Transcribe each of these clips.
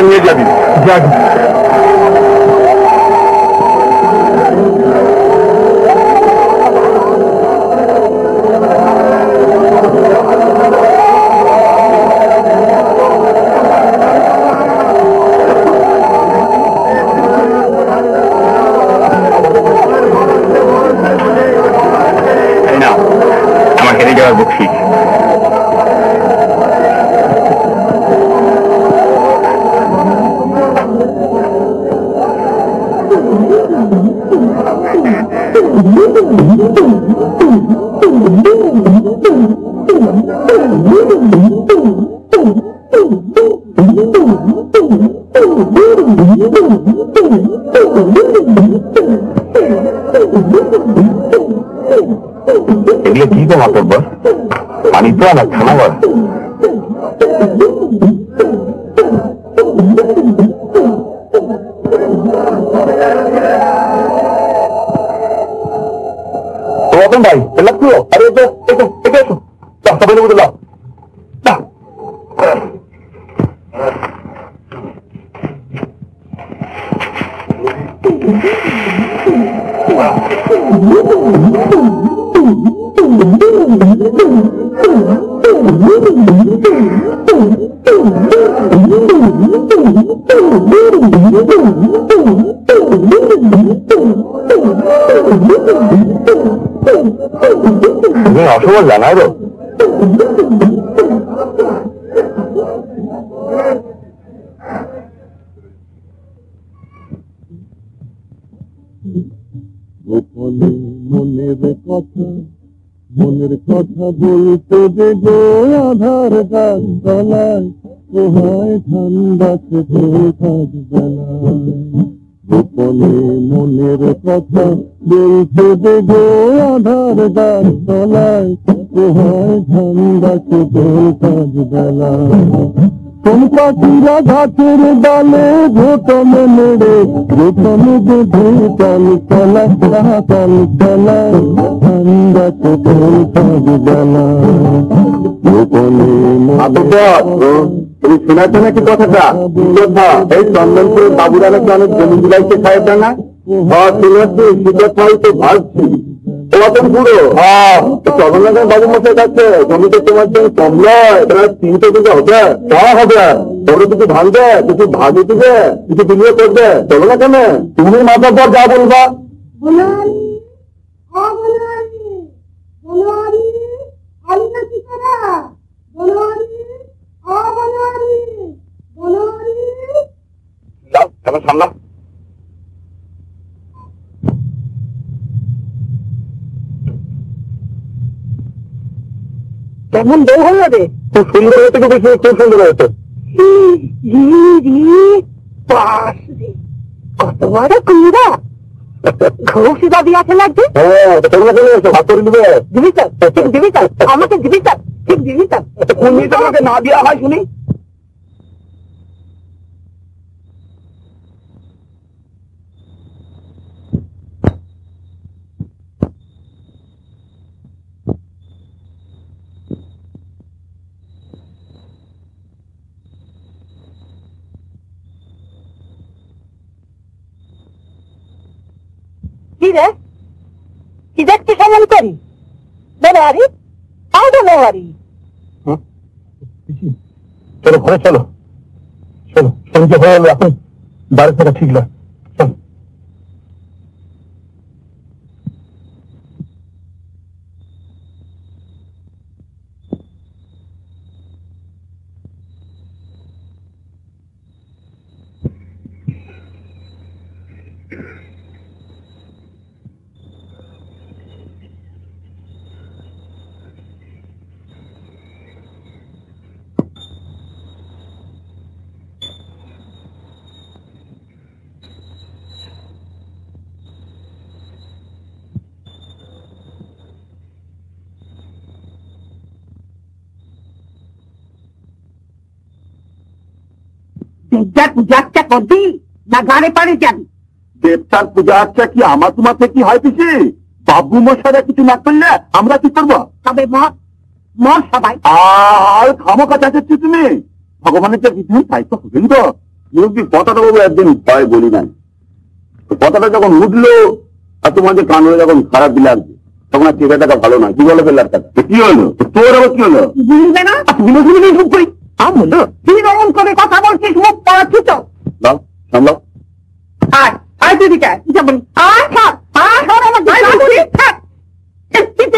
নিয়ে যাবি আমাকে নিয়ে যাওয়ার বকশিস এগুলো কি তো মাতব্বর পানি তো আমার খানাবার রতন ভাই লাগতো আরে সবাই বলে লাভ তুমি অসময় জানাই গো। মনের কথা বলতে যে গো আধার গাছ তলায় কোহায় ঠান্ডা কাজ বেলায় গোপনে মনের কথা বলতে যে গো আধার গাছ তলায় কোহায় ঠান্ডা কাজ বেলায় কোন পাখিরা গাছের ডালে ঘোটনে নেড়ে ঘোটনে বেঁধে চাল তলায় চাল তলায় ঠান্ডা কাজ বেলায় গোপনে তুমি শোনাচ্ছ নাকি কথাটা? এই চন্দনপুর বাবুরালে অনেক জমি দিলাইছে সাহেবরা না শুনেছি শীতের ফল তো ভাবছি তোমাদের পুরো চন্দননগর বাবু মশাই কাছে জমিতে তোমার জন্য কম নয়, তোমার 300 বিঘা হবে, তা হবে তোমরা কিছু ভাঙবে, কিছু ভাগে দিবে, কিছু বিনিয়োগ করবে, চলো না কেন? তুমি মাথার পর যা বলবা। সামলা কেমন বউ হলো রে? খুব সুন্দর হয়েছে, খুব সুন্দর হয়েছে। কত বড় কুড়া, খুব সিধা দিয়েছে লাগছে। হ্যাঁ তোমরা চলে এসো, ভাগ করে দিবে। দিবি স্যার, ঠিক দিবি স্যার, আমাকে দিবি স্যার, ঠিক দিবি স্যার। কোন জিনিস আমাকে না দেওয়া হয় শুনি? কি রে, কি দেখতে কেমন করি? বেড়ারি বেড়ারি। চলো ঘরে চলো, চলো সন্ধ্যে হয়ে গেল, এখন বাড়ি থাকা ঠিক না। চলো পূজা আচ্ছা করবি না গাড়ে পাড়ে যাবি? দেবতার পূজা আচ্ছা কি আমার তোমার থেকে কি হয় পিসি? বাবু মশাইরা কিছু না করলে আমরা কি করবো? তবে মর সবাই আর খামোখা চাচ্ছি তুমি। ভগবানের যে বিধান তাই তো হবেন তো। কথাটা বাবু একদিন ভয় বলি নাই, কথাটা যখন উঠলো আর তোমাদের কান হয়ে যখন খারাপ লাগবে তখন আর চেহারাটা ভালো নয়। কি বলে ফেলার কথা? কি হলো তোর? আবার কি হলো? বুঝবে না চুপ করি। আমলো তুই এমন করে কথা বলছিস, মুখ পড়াচ্ছি তো। সামলাও আয় আয় দিদিকে যেমন আয় থাক আয় হার আমার থাক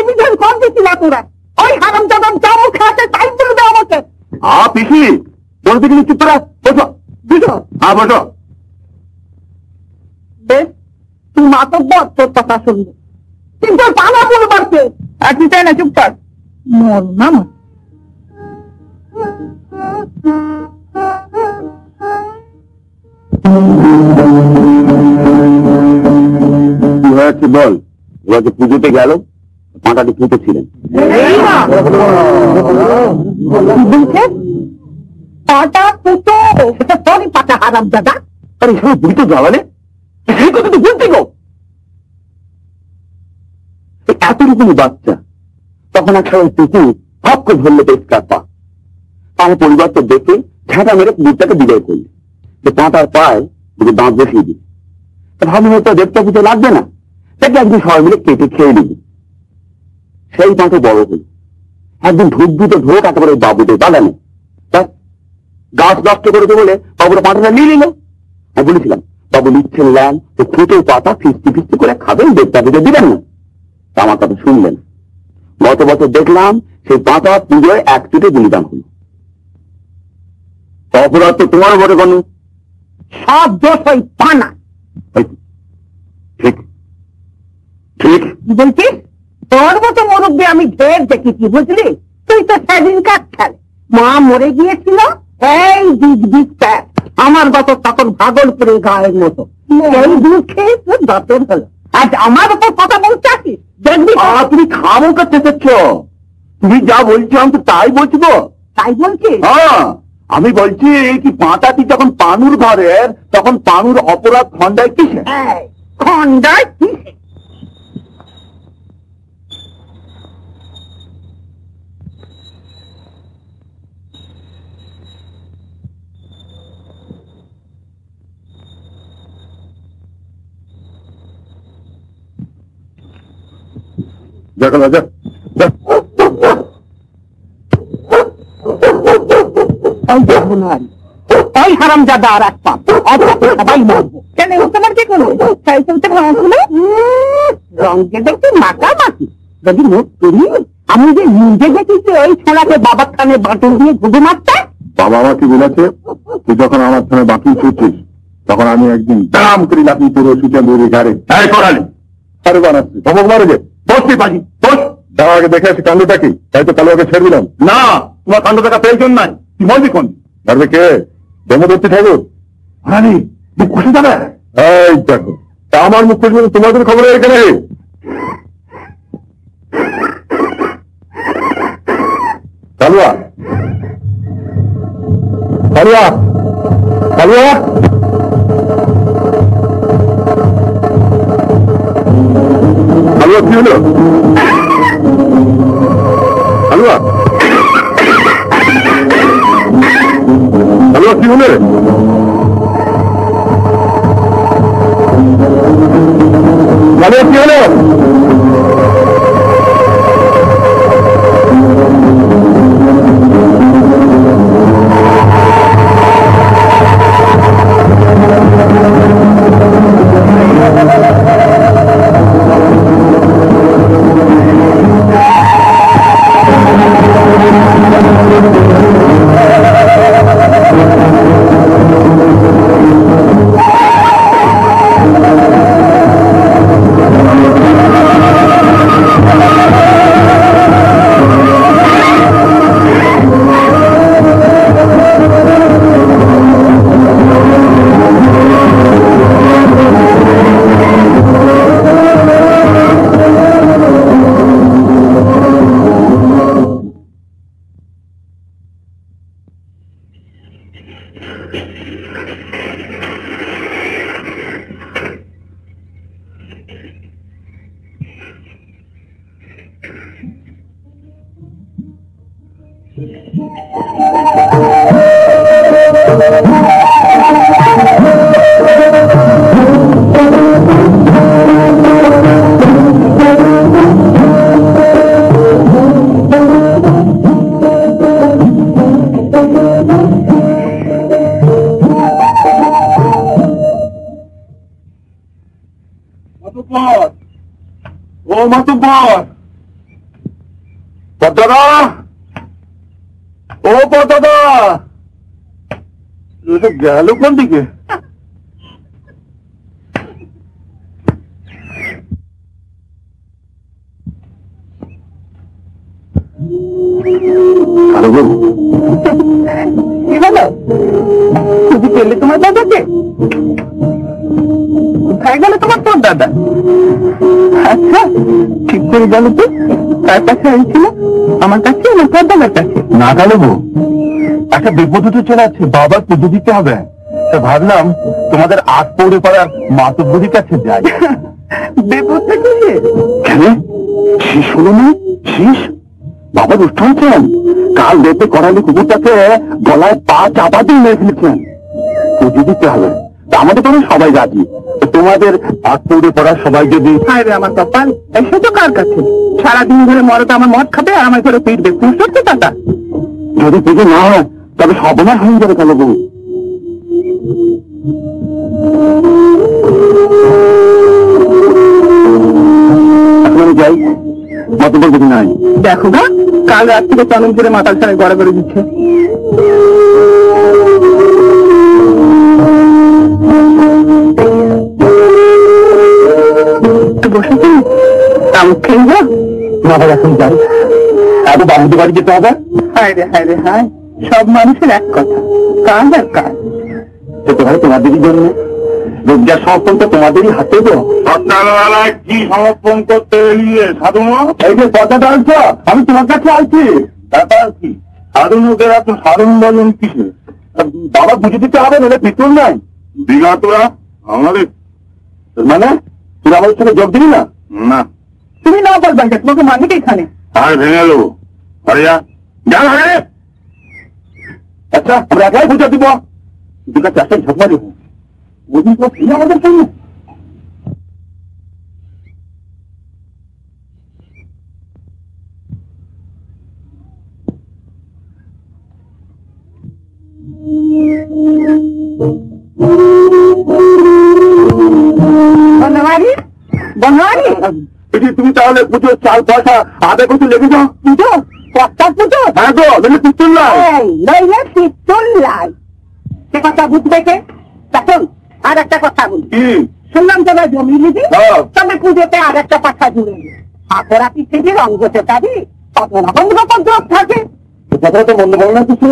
বিধান কম দিচ্ছি না তোরা। ওই হারাম জাদাম চামচ খাতে তাই বলবে আমাকে। পিসি বলতে গেলে চুপ করা বসো বুঝো। বসো বেশ, তুই মাতব্বর তোর কথা শুনবে, কিন্তু পালা বলবার কে? একই চাই না, চুপ কর। মর না মর। কি হয়েছে বল? এবার যে পুজোতে গেল পাঁটাটি পুঁতে ছিলেন। পাটা পুতো সেটা তোরই পাটা হারাম দাদা। আরে সব বুড়ি তো যাওয়ালে সেই কথা তো বলতে গো। এত রকমের বাচ্চা তখন একটা ওই পুকুর ভাব করে ধরলে পরিষ্কার পা। আমার পরিবার তো দেখে ঝাঁটা মেরে দুধটাকে বিদায় করলে, যে পাঁটার পায় দুটো দাঁত বসিয়ে দিল। ভাবি হয়তো দেবতা পুজো লাগবে না, তাকে একদিন সবাই মিলে কেটে খেয়ে দিবি। সেই পাঁটা বড় হল, একদিন ঢুক দুটো ঢোক একেবারে বাবুদের বাগানে। গাছ নষ্ট করেছে বলে বাবুরা পাঁটাটা নিয়ে নিল। আমি বলেছিলাম তবে নিচ্ছেন ল্যান তো ফুটো পাতা ফিস্তি ফিস্তি করে খাবেন, দেবতাকে দিবেন না। আমার কথা শুনলেন। গত বছর দেখলাম সেই পাতা পুজোয় এক চুটে বলিদান হল। অপরাধ তো তোমার ঘরে কোনো সব দোষ ওই পানা। ঠিক ঠিক বলছিস? তোর মতো মুরব্বী আমি ঢের দেখেছি, বুঝলি? তুই তো সেদিন কাজ খেলে মা মরে গিয়েছিল, এই দিক দিক প্যাট আমার গত তখন ভাগলপুরে গায়ের মতো এই দুঃখে তোর দতের হলো। আজ আমার ওপর কথা বলতে আসিস, দেখবি তুমি খামো করতে চাচ্ছ। তুমি যা বলছো আমি তো তাই বলছি গো। তাই বলছি? হ্যাঁ, আমি বলছি কি পাতাটি যখন পানুর ঘরের, তখন পানুর অপরাধ খন্ডায় কিসে? খন্ডায় কিসে? দেখো রাজা, ওই হারাম জাদা আর এক পাপ সবাই মারবো। কেন তোমার কি করবো? তাই চলতে ভাঙাগুলো রঙকে দেখতে মাকা মাকি যদি মুখ করি। আমি যে নিজে দেখেছি ওই ছেলেকে বাবার থানে বাটন দিয়ে ঘুরে মারতে। বাবা আমাকে বলেছে তুই যখন আমার থানে বাকি করছিস তখন আমি একদিন দাম করি লাফি পুরো সুচা দৌড়ে ঘাড়ে করালি আরে বানাচ্ছি ধমক মারে যে বসতে পারি। বস দাও আগে দেখে আসি কাণ্ডটা কি, তাই তো কালুয়াকে ছেড়ে দিলাম। না, তোমার কাণ্ড দেখা প্রয়োজন নাই। তুই বলবি কোন ধরবে কে? দেবদত্তি ঠাকুর রানী মুখ খুশি যাবে। এই দেখো তা আমার মুখ খুশি তোমাদের খবর এখানে কালুয়া কালুয়া কালুয়া কালুয়া কি হলো? কালুয়া কালুয়া কি হলো? কালুয়া কি হলো? গেল কোন দিকে? কি হলো? তুমি পেলে তোমার দাদাকে? কোথায় গেল তোমার তোর দাদা? আচ্ছা ঠিক করে গেল তো? তার কাছে আইছিল আমার কাছে না তোর দাদার কাছে? না গেল বউ, একটা বিপদ তো চলে আসছে, বাবার পুজো দিতে হবে। তা ভাবলাম তোমাদের আট পৌড়ে পাড়ার মাতব্বরীর কাছে যাই। বিপদ থেকে কেন শেষ হলো না? শেষ বাবার উঠাচ্ছেন কাল রেতে করালি কুকুরটাকে গলায় পা চাপা দিয়ে মেরে ফেলেছেন। পুজো দিতে হবে, আমাদের তো সবাই রাজি। তোমাদের আট পৌড়ে পড়ার সবাই যদি আমার কপাল এসে তো কার কাছে সারাদিন ধরে মরতে আমার মদ খাবে আর আমার ঘরে পিটবে। খুশ হচ্ছে দাদা? যদি পুজো না হয় তবে সর্বনাশ হয়ে যাবে কালো বউ। দেখি নাই। দেখো না, কাল রাত থেকে চন্দন করে মাতাল ছাড়া গড়াগড়ি দিচ্ছে। বসে তামুক খেলবো না? এখন যাই, এত বাবুদের বাড়ি যেতে হবে। হায় রে হায় রে হায়, সব মানুষের এক কথা, কাজ আর কাজ। যেতে হয় তোমাদেরই জন্য, রোজগার সমর্পণ তো তোমাদেরই হাতে। তো সকালবেলায় কি সমর্পণ করতে এলিয়ে সাধু? এই যে কথাটা আনছো, আমি তোমার কাছে আছি। ব্যাপার কি? সাধু লোকের এত সাধারণ বলেন কিসে? বাবা বুঝে দিতে হবে, নাহলে ভিতর নাই। দিঘা তোরা আমাদের মানে তুই আমাদের সাথে যোগ দিবি না? না, তুমি না বলবেন, তোমাকে মানবে কি এখানে? আর ভেঙে এলো। আচ্ছা, আমরা একাই বুঝা দিব। দুটা চারটে ঝোঁকা দেবো, ওদিন তো আমাদের সঙ্গে। তুমি তাহলে পুজো চাল পয়সা আদায় করতে লেগে যাও। পুজো কটা পুজো? হ্যাঁ গো, পিস্তল লাই। সে কথা বুঝবে কে? তখন আর একটা কথা বলি, শুনলাম তোরা জমি নিবি, তবে পুজোতে আর একটা পাঠা জুড়ে আকরা পিছিয়ে রঙ গোটে পাবি, কত রকম রকম যোগ থাকে। কথা তো মনে বল না কিছু।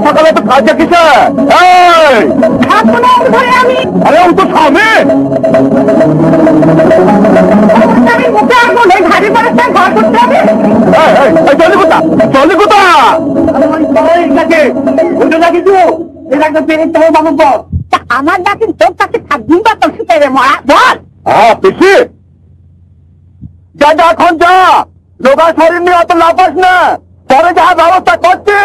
সকালে তো কাজটা কিসে? আমি আরে ও তো সামনে ঘাড়ি ঘর করতে হবে। চলে কোথা চলে কোথা আমার ডাকিন তোর কাছে থাকবি বা তোর সাথে মরা বল। হ্যাঁ পিসি যা, যা এখন যা, লোকাল শরীর নিয়ে অত লাফাস না, পরে যা ব্যবস্থা করছে।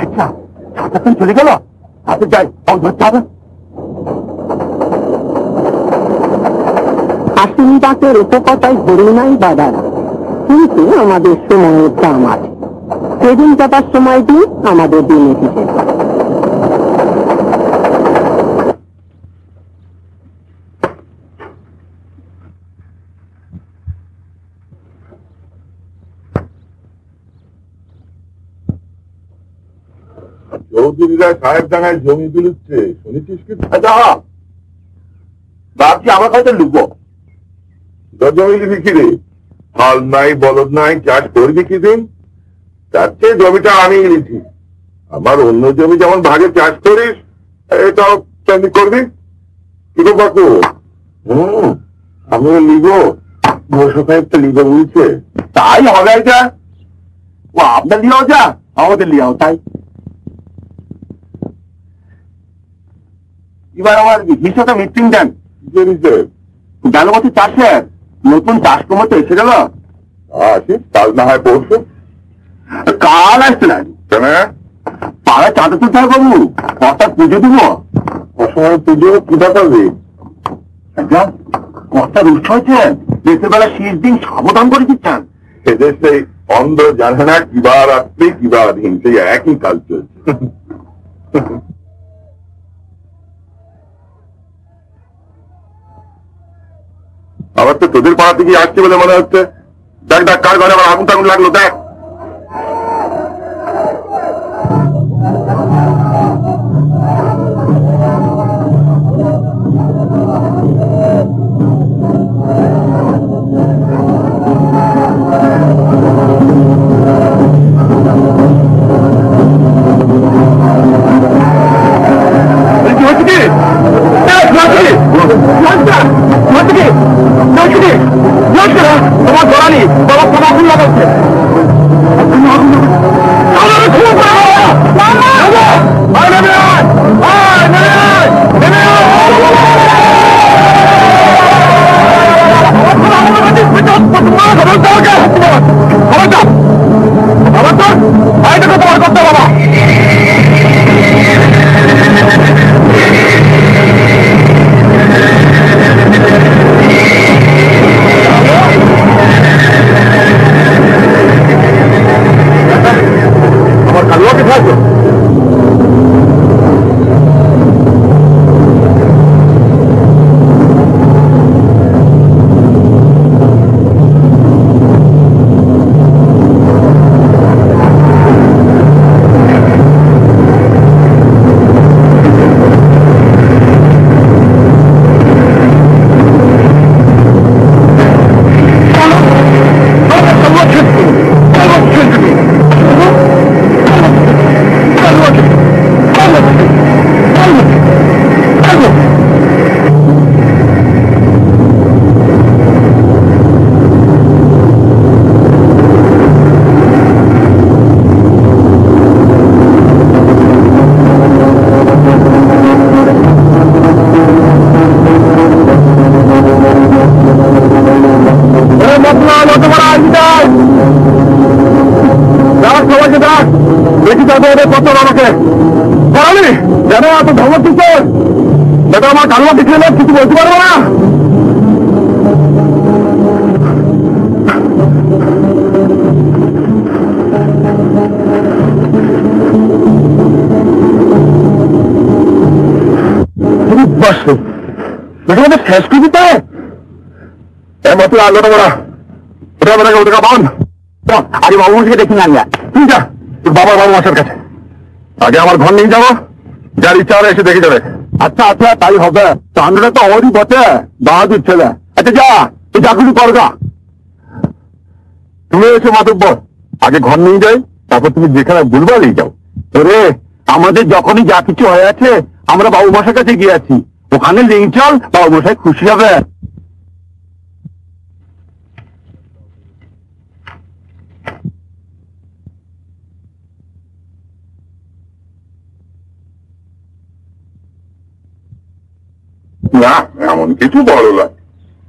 আচ্ছা সাতক্ষণ চলে গেল, হাতে যাই ধরতে হবে। আসিনি ডাকের উপকথায় ধরি নাই বাদারা, কিন্তু আমাদের সময়ের দাম আছে। সেদিন যাবার সময় দিন আমাদের দিন এসেছে। চৌধুরীরা সাহেব ডাঙায় জমি বিলুচ্ছে শুনেছিস কি? ভাবছি আমার কাছে লুকবো। জমি লিবি কি রে? হাল নাই বলদ নাই, চাষ করবি কি দিন? তার চেয়ে জমিটা আমি নিয়েছি। আমার অন্য জমি যেমন ভাগে চাষ করিস, এটাও তেমনি করবি। কি গো বাকু? আমিও লিব, বসু সাহেব তো লিব বলছে। তাই হবে এটা, ও আপনার লিয়াও যা, আমাদের লিয়াও তাই। এবার আমার হিসাবটা মিটিং দেন। গেল বছর চাষের নতুন চাষ কমাতে এসে গেল। কাল না হয় পরশু। কাল আসতে না পাড়ায় চাঁদা তুলতে হয় বাবু, কর্তার পুজো দিব। অসময় পুজো পূজা করবে? কর্তার উৎস হয়েছে, দেশের বেলা শেষ দিন সাবধান করে দিচ্ছেন। এদের সেই অন্ধ জানে না কিবা রাত্রি কিবা দিন, সেই একই কাজ চলছে। আবার তো তোদের পাড়া থেকে আসছে বলে মনে হচ্ছে। দেখ দেখ কার ঘরে আবার আগুন টাগুন লাগলো, দেখ। তোমার ধরানি বাবা তোমার আগুন লাগাচ্ছে। তোমার করতে করতো আমাকে করালি যেন এত ধমক দিচ্ছে এটা আমার কালমা দিচ্ছে না, কিছু বলতে পারবো না। শেষ করে দিতে আলোটা বড়া ওটা বেড়া ওটা বান আগে বাবু মাসকে দেখি না তুই যা তোর বাবার বাবু মাসের কাছে। আগে আমার ঘর নিয়ে যাবো, যার ইচ্ছা হলে এসে দেখে যাবে। আচ্ছা আচ্ছা তাই হবে, চান্দটা তো ওরই বটে, বাহাদুর ছেলে। আচ্ছা যা তুই চাকরি করগা, তুমি এসে মাতব্বর আগে ঘর নিয়ে যাই, তারপর তুমি যেখানে বলবা নিয়ে যাও। ওরে আমাদের যখনই যা কিছু হয়ে আছে আমরা বাবু মশার কাছে গিয়ে আছি, ওখানে নিয়ে চল, বাবু মশাই খুশি হবে। না এমন কিছু বড় নয়,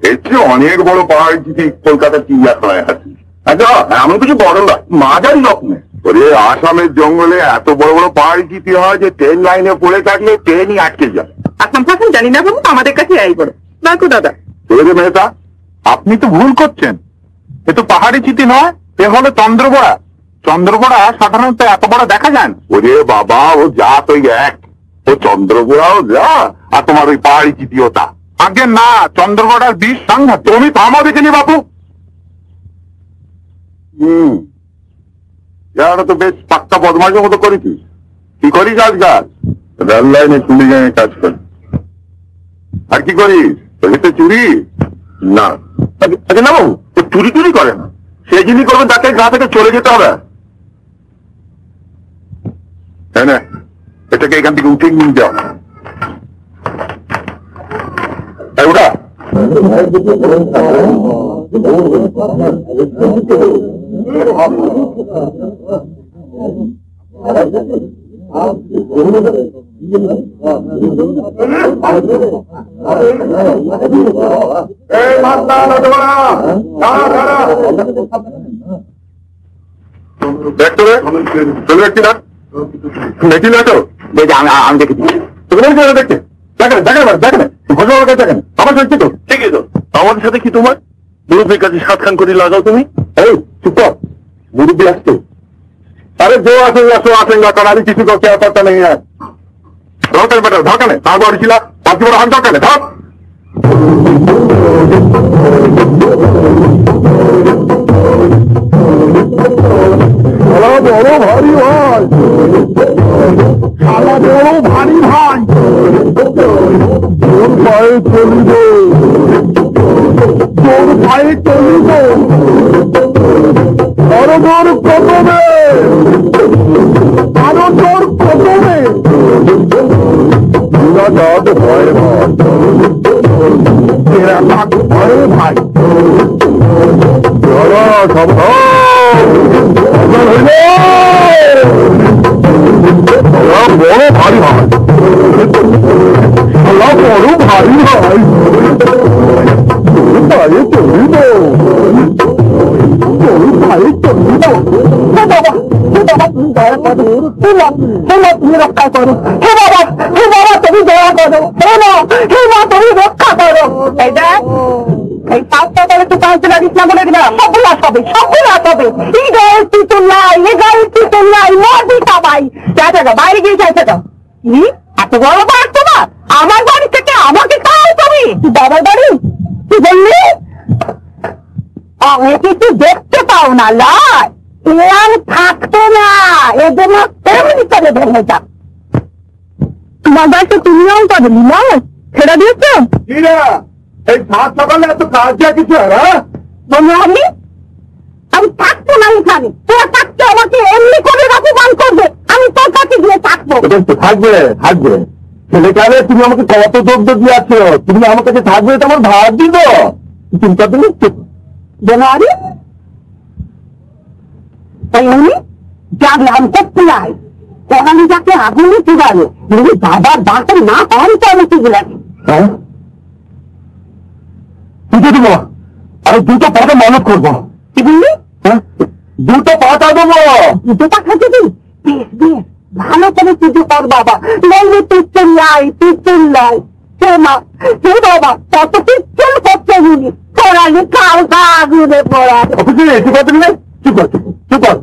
এর চেয়ে অনেক বড় পাহাড়ি চিঠি কলকাতার চিড়িয়াখানায় আছে। আচ্ছা এমন কিছু বড় নয়, মাঝারি রকমের। ওরে আসামের জঙ্গলে এত বড় বড় পাহাড়ি চিঠি হয় যে ট্রেন লাইনে পড়ে থাকলে ট্রেনই আটকে যায়। আসাম ফাসাম জানি না বাবু, আমাদের কাছে এই করো বাকু দাদা। ওরে মেহতা আপনি তো ভুল করছেন, এ তো পাহাড়ি চিঠি নয়, এ হলো চন্দ্রবড়া। চন্দ্রবড়া সাধারণত এত বড় দেখা যায় না। ওরে বাবা ও যা তো এক, ও চন্দ্রবড়াও যা আর তোমার ওই পাহাড়ি চিঠিও তা। আগে না, চন্দ্রবড়ার বিষ সাংঘাত। তুমি থামো দেখিনি বাবু। এরা তো বেশ পাক্কা বদমাইশের মতো করেছিস। কি করিস আজকাল? রেল লাইনে চুরি গায়ে কাজ করি। আর কি করিস? তো চুরি না। আগে না বাবু, ও চুরি টুরি করে না, সে যিনি করবেন তাকে গা থেকে চলে যেতে হবে। হ্যাঁ না, এটাকে এখান থেকে উঠে নিয়ে যাও। ওটা দেখতো দেখি না, দেখি না তো আমি দেখেছি। দেখতে দেখেন দেখেন দেখেন ঘটনা দেখেন আমার সাথে তো ঠিকই তো। আমাদের সাথে কি তোমার মুরব্বীর কাছে সাত খান করে লাগাও তুমি? এই চুপ, মুরব্বী আসতো। আরে जो আসেন আসো আসেন না, কারণ আমি কিছু করতে পারতা নেই। ধরতেন বেটা ধরকানে তার বাড়ি ছিল বাকি বড় হাত ধরকানে ধর। বড় ভারী ভাই, সারা বড় ভারী ভাই, তোর পায়ে চলিব, তোর পায়ে চলিব, আরো তোর কদমে, আরো তোর কদমে। ভয় ভাই, তেরা লাখ ভয় ভাই, সব বড় ভারী হয়, বড় ভারী হয়, পায়ে চলিব, পায়ে চলিব। বাবা তুমি দয়া করো, তুমি রক্ষা করো। হে বাবা তুমি দয়া করো, হে মা তুমি রক্ষা করো। এই পাঁচটা করে তুই পাঁচ দিন লাগিস না বলে দিলাম, সবগুলো আসবে, সবগুলো আসবে। এই গায়ের তুই নাই, এ গায়ের তুই নাই, মরবি সবাই। চাচা যাও বাইরে গিয়ে চাইছে যাও। কি এত বড় পার তোমার? আমার বাড়ি থেকে আমাকে খাও তুমি? বাবার বাড়ি তুই বললি? আমি কিছু দেখতে পাও না লাই, এ আর থাকতো না, এদের না তেমনি করে ভেঙে যাও। তোমার বাড়িতে তুমিও করেনি না, ছেড়ে দিয়েছো? এই সাত সকালে এত কাজ যা কিছু আমি থাকবো না এখানে, তোরা থাকতে আমাকে এমনি করে অপমান করবে, আমি তোর কাছে গিয়ে থাকবো। থাকবে থাকবে ছেলেকালে তুমি আমাকে কত দ্রব্য দিয়েছ, তুমি আমার কাছে থাকবে তো আমার ভাড়া দিব, চিন্তা তুমি জানুয়ারি তাই উনি যাবে আমি করতে নাই, ওখানে যাকে আগুনে চুগাবে বাবার বাসের না হন তো আমি চুগলে দুটো দেবো, আর দুটো পাটা মানত করবো। কি বললি? দুটো পাটা দেবো। দুটো পাঠা দিবি? বেশ বেশ ভালো করে পুজো কর বাবা, নইলে পিস্তল নাই পিস্তল নাই। হে মা হে বাবা, কত পিস্তল করতে গুলি পড়ালে কালকা আগুনে পড়া। চুপ কর তুমি, চুপ কর চুপ কর।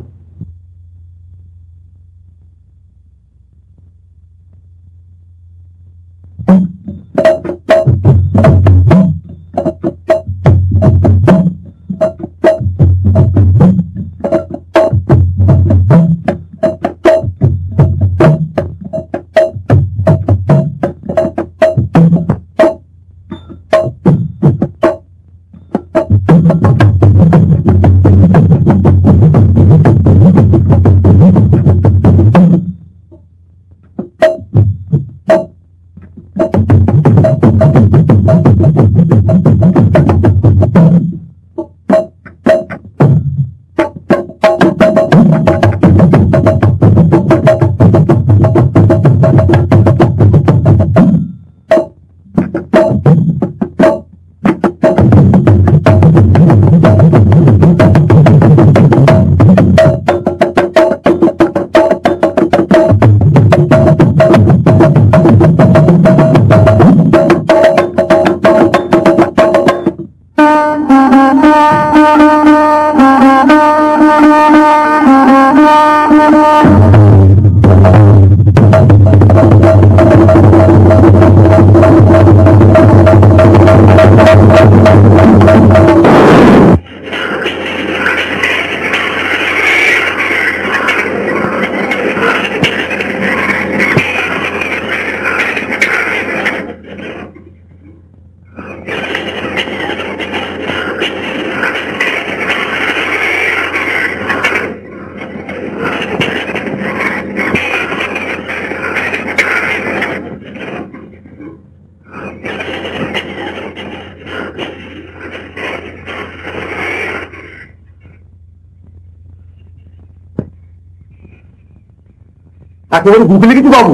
একেবারে গুগলে কিছু বাবু।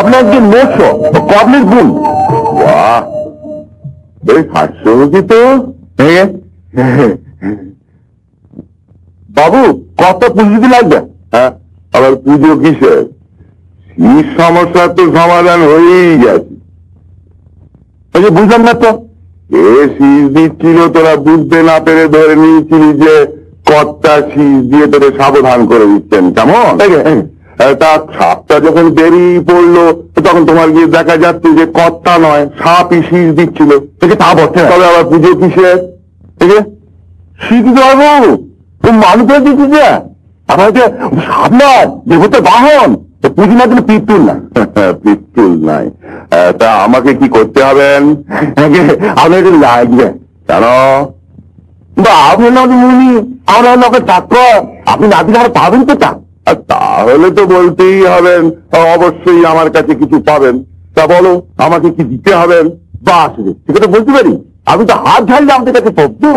আপনার যে নোটশো কবলের গুণ, বাহ বেশ হাস্যমুখী তো। বাবু কত পুঁজি লাগবে? হ্যাঁ আবার পুজো কিসের? শীত সমস্যার তো সমাধান হয়েই গেছে। বুঝলাম না তো, এ শীষ দিচ্ছিল তোরা বুঝতে না পেরে ধরে নিয়েছিলি যে কর্তা শীষ দিয়ে তোরে সাবধান করে দিচ্ছেন, কেমন? তা সাপটা যখন বেরিয়ে পড়লো তখন তোমার গিয়ে দেখা যাচ্ছে যে কর্তা নয় সাপই শীষ দিচ্ছিল। তা বলছে তবে আবার পুজো কিসের? ঠিক আছে শীত বাবু মানুষের দিচ্ছি যে আপনার যে সাপ নয় দেবতার বাহন, পুজো না দিলে পিত্তুল নাই। পিত্তুল নাই, তা আমাকে কি করতে হবেন? আপনার একটু লাগবে কেন? বা আপনার নাম মুনি, আমার লোকের চাকর, আপনি না দিলে আর পাবেন তো তা? তাহলে তো বলতেই হবেন অবশ্যই আমার কাছে কিছু পাবেন। তা বলো আমাকে কি দিতে হবেন? বা আসবে সেটা বলতে পারি, আমি তো হাত ঝাড়লে আমাদের কাছে পড়তো।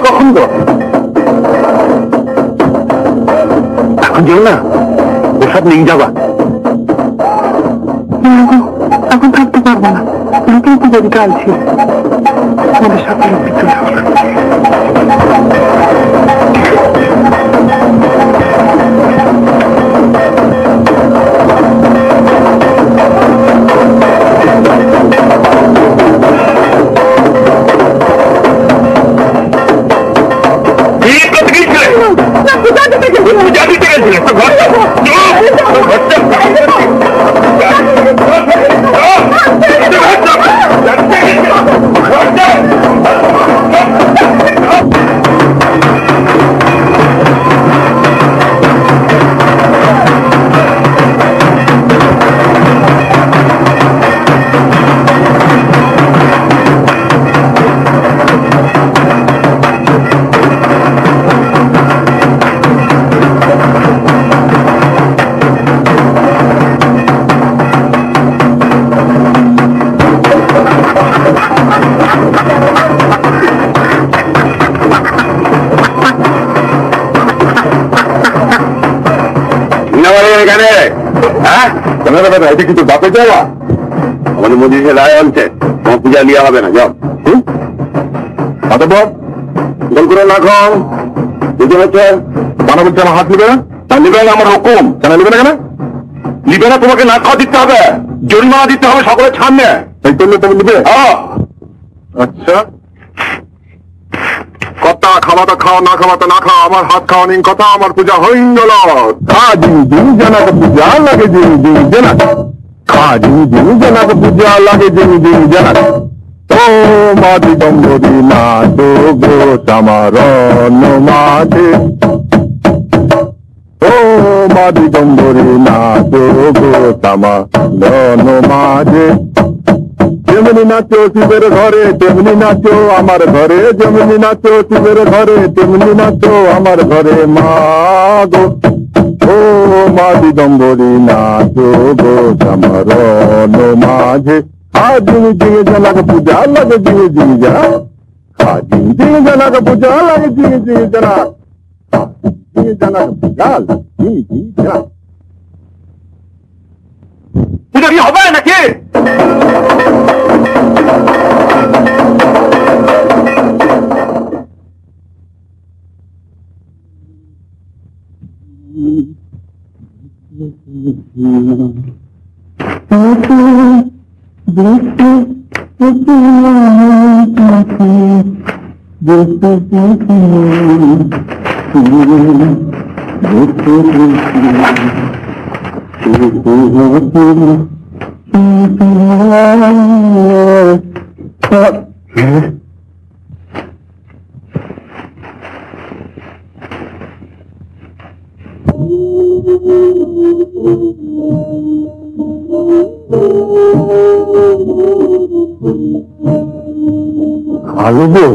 কখন তো এখন যেও না, ওসব নিয়ে যাবা। এখন থাকতে পারবো না, লোকের তো যদি কাল ছিল আমাদের সাথে হ্যাঁ এটা কিন্তু বাপের জায়গা। আমাদের মোদী রায় আনছে, তোমার পূজা নেওয়া হবে না, যাও। অতপর গোল করে রাখো, বুঝতে পারছে? মানা বলছে আমার হাত নিবে না, তা নিবে না, আমার হুকুম। কেন নিবে না? কেন নিবে না? তোমাকে না খাওয়া দিতে হবে, জরিমানা দিতে হবে সকলের সামনে। এই করলে তুমি নিবে? আচ্ছা, কথা খাওয়াটা খাওয়া, না খাওয়াটা না খাওয়া, আমার হাত খাওয়া নেই কথা, আমার পূজা হইন গেল। খা জিনি জিনি জানাকে পূজা লাগে, জিনি জিনি জানা। খা জিনি জিনি জানাকে পূজা লাগে, জিনি জিনি জানা। ও মা দিগম্বরী নাচো গো চামারণ মাঝে, ও মা দিগম্বরী নাচো গো চামারণ মাঝে। যেমনি নাচো শিবের ঘরে, তেমনি নাচো আমার ঘরে, যেমনি নাচো শিবের ঘরে, তেমনি নাচো আমার ঘরে মা গো। ও মা দিগম্বরী নাচো গো চামারণ মাঝে। জিনি জিনি জানাকে পূজা লাগে, জিনি জিনি জানা। জিনি জিনি জানাকে পূজা লাগে, জিনি জিনি জানা। জিনি জানাকে পূজা লাগে, জিনি জিনি জানা। পূজা কি হবে নাকি? ভালো গো,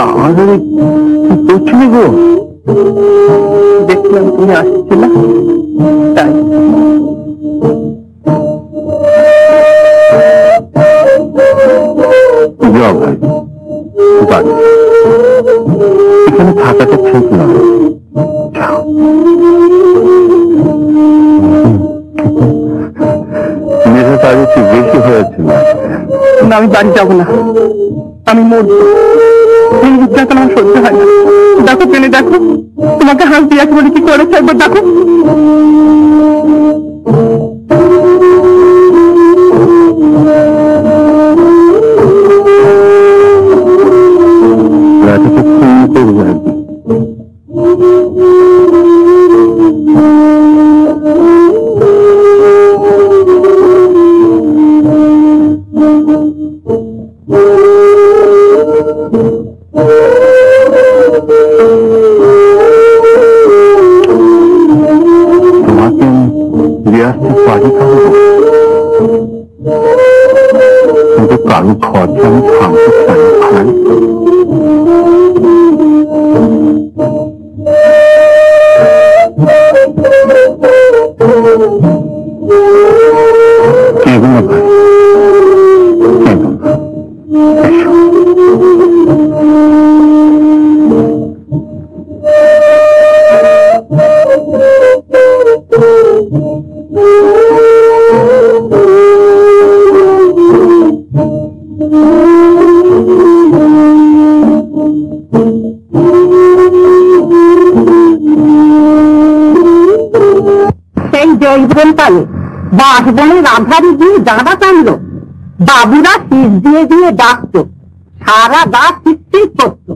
আমাদের কি করছিলে গো? দেখলাম তুমি আসছিল, তাই। ভাই এখানে থাকাটা ঠিক নয়। নেশাটা আগে একটু বেশি হয়েছে না? আমি বাড়ি যাবো না, আমি মরবো। এই নির্যাতন আমার সহ্য হয় না। দেখো পেলে, দেখো তোমাকে হাস দিয়ে একেবারে কি করেছে, একবার দেখো। কারো খরচা আমি থামতে চাই ভাই। কেঁদো না ভাই, কেঁদো না। বাসবনে রাধারি দিয়ে দাঁড়া টানল, বাবুরা শীষ দিয়ে দিয়ে ডাকতো, সারা গা চিৎচিৎ করতো,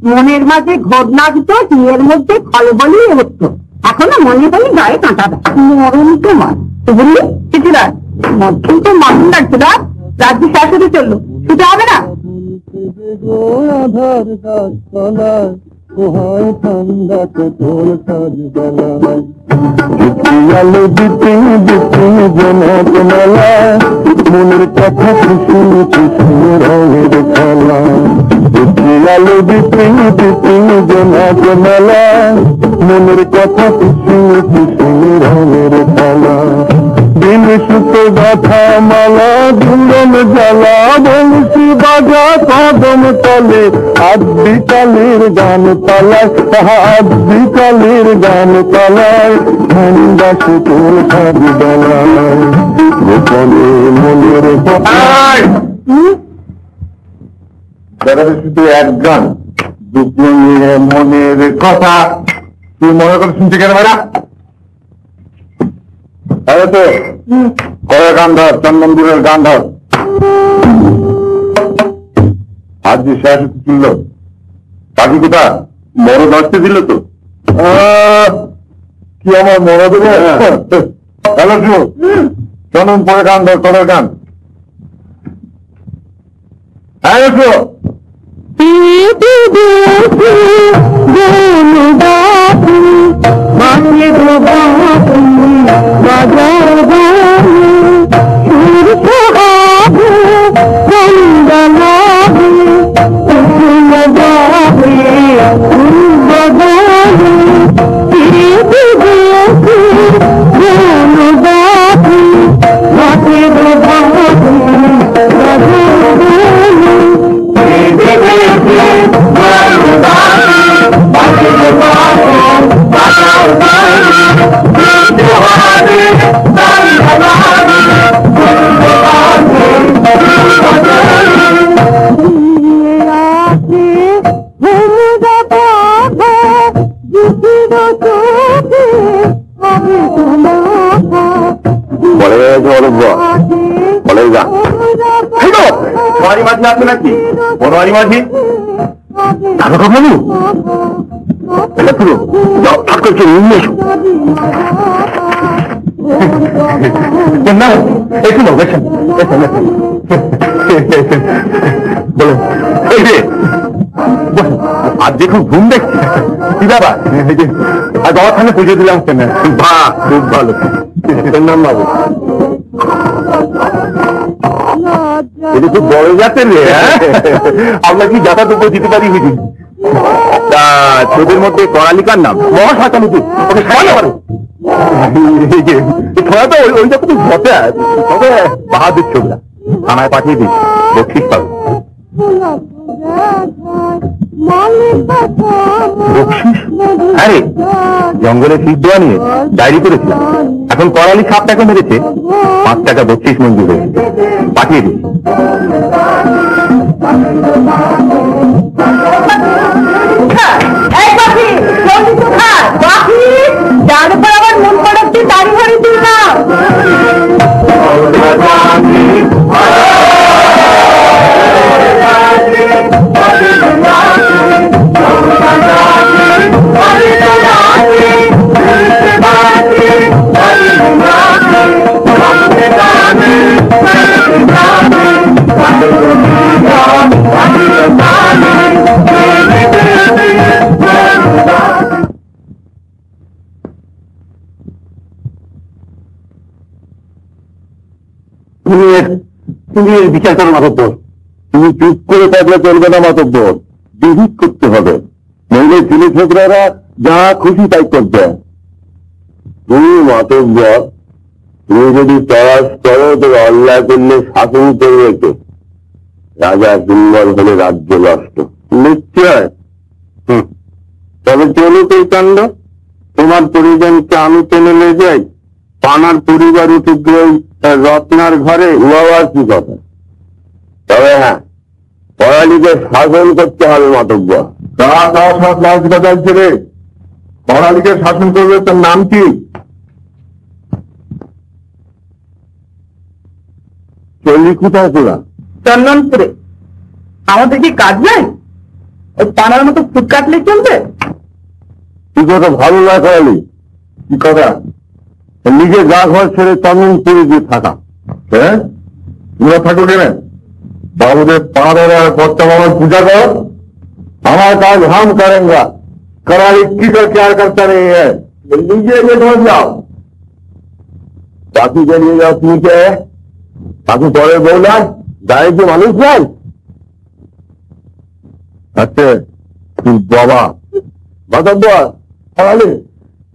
মনের মাঝে ঘোর লাগতো, হিয়ের মধ্যে খলবলি হতো। এখনো মনে হলে গায়ে কাঁটা দেয়। মরণ তোমার বুঝলি চিঠিরা মধ্যম তো মাথুন লাগছিল। রাজ্য শেষ হতে চললো, শুতে হবে না? আলো দিতে দিতে জনক মেলা, মনের কথা খুশি খুশি রঙের খেলা। আলো দিতে দিতে জনক মেলা, মনের কথা খুশি খুশি রঙের খেলা। দিন সুতো গাথা মালা, ধুলন জ্বালা বংশী বাজা কদম তলে আদিকালের গান তলায়, আদিকালের গান তলায় ঠান্ডা সুতোর খাবি বেলায় গোপনে মনের শুধু এক গান গোপনে মনের কথা। তুই মনে করে শুনছি কেন ভাইরা? আরে তো কয়েক গান ধর, চন্দনপুরের গান ধর। আজ যে শেষ তুলল বাকি কোথা মরদ আসতে দিল তো কি আমার মরদ হ্যালো শুনো চন্দনপুরের গান ধর, কয়েক গান। হ্যাঁ শুনো মাঝি আছে নাকি? বনোয়ারি মাঝি বাবু এটা পুরো ঠাকুরকে নিয়ে এসো না একটু না দেখেন বলো এই রে আজ দেখুন ঘুম দেখছি কি ব্যাপার? আর বাবার সামনে পুজো দিলাম কেন? বাহ খুব ভালো নাম বাবু এটা খুব বড় জাতের রে। আমরা কি যাতায়াত উপর দিতে পারি বুঝি? তোদের মধ্যে করালিকার নাম মহাশাতানুতি ওকে সরাতে পারো তো ওই যখন ঘটে তবে বাহাদুর ছোকরা থানায় পাঠিয়ে দিস বক্ষিস পাবে। বক্ষিস? আরে জঙ্গলে সিদ্ধ নিয়ে ডায়েরি করেছিলাম, এখন করালি সাপটাকে মেরেছে, 5 টাকা বক্ষিস মঞ্জুর হয়েছে, পাঠিয়ে দিস। আবার মন পড়াচ্ছি দাড়ি ভরে দিল না। তুমি এর বিচার করো মাতব্বর, তুমি চুপ করে থাকলে চলবে না মাতব্বর, বিহিত করতে হবে, নইলে ছেলে ছোকরারা যা খুশি তাই করবে। তুমি মাতব্বর তুমি যদি তরাস করো তবে অন্যায় করলে শাসন করবে কে? রাজা দুর্বল হলে রাজ্য নষ্ট নিশ্চয়। তবে চলুক এই কাণ্ড, তোমার পরিজনকে আমি টেনে নিয়ে যাই, পানার পরিবার উঠে গিয়ে রত্নার ঘরে উড়াবার কি কথা। তবে হ্যাঁ পড়ালিকে শাসন করতে হবে মাতব্বর। চাইছে রে পড়ালিকে শাসন করবে, তার নাম কি? চল্লি কোথায় তোরা? চন্দনপুরে। আমাদের কি কাজ নাই? ওই পানার মতো ফুট কাটলে চলবে? তুই কথা ভালো না করালি কি কথা? নিজের গা ঘর ছেড়ে চন্দনপুরে গিয়ে থাকা। হ্যাঁ তোমরা থাকো কেন? বাবুদের পা ধরে কর্তা বাবার পূজা কর, আমার কাজ हम करेंगे, कराली की कर क्या करता नहीं है, लीजिए ये समझ जाओ। बाकी के लिए जाओ ठीक है, बाकी পরে বৌলা গায়ে যে মানুষ নাই। আচ্ছা তুই বাবা বাতাব্বর খালি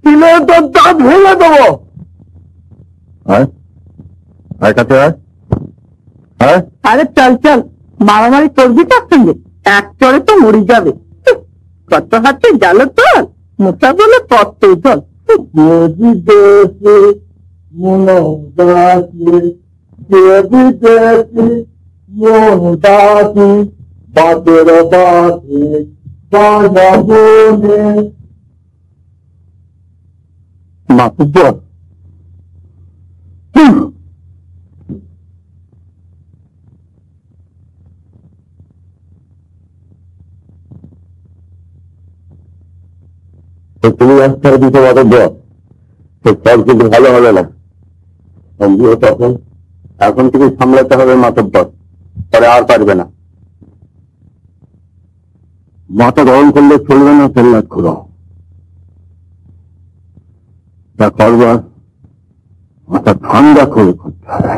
তিলে তোর দাঁত ভেঙে দেবো। আয় কাছে আয়। হ্যাঁ আরে চল চল মারামারি করবি তার সঙ্গে? এক চড়ে তো মরি যাবে। কত হাতে গেল তোর, মোটা বলে কত জল। বাতের বাতে মাতুব্বর তুমি আজকাল দিতে মাতুব্বর, সে ফল কিন্তু ভালো হবে না। তখন এখন থেকে সামলাতে হবে মাতুব্বর, পরে আর পারবে না। মাথা গরম করলে চলবে না, তেল লাগ করো। যা করবার মাথা ঠান্ডা করে করতে হবে।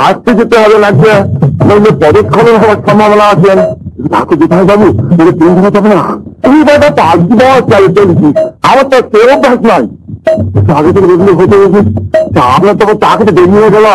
আসতে যেতে হবে লাগবে, নইলে পদস্খলন হওয়ার সম্ভাবনা আছে। তাকে যেতে যাবো, ট্রেন ধরা যাবে না। তুমি বাবা 5 বছর চালিয়ে চলেছি, আমার তো কেউ অভ্যাস নাই। আগে থেকে দেখলে হতে গেছি, আপনার তো তাকে তো দেরি হয়ে গেল।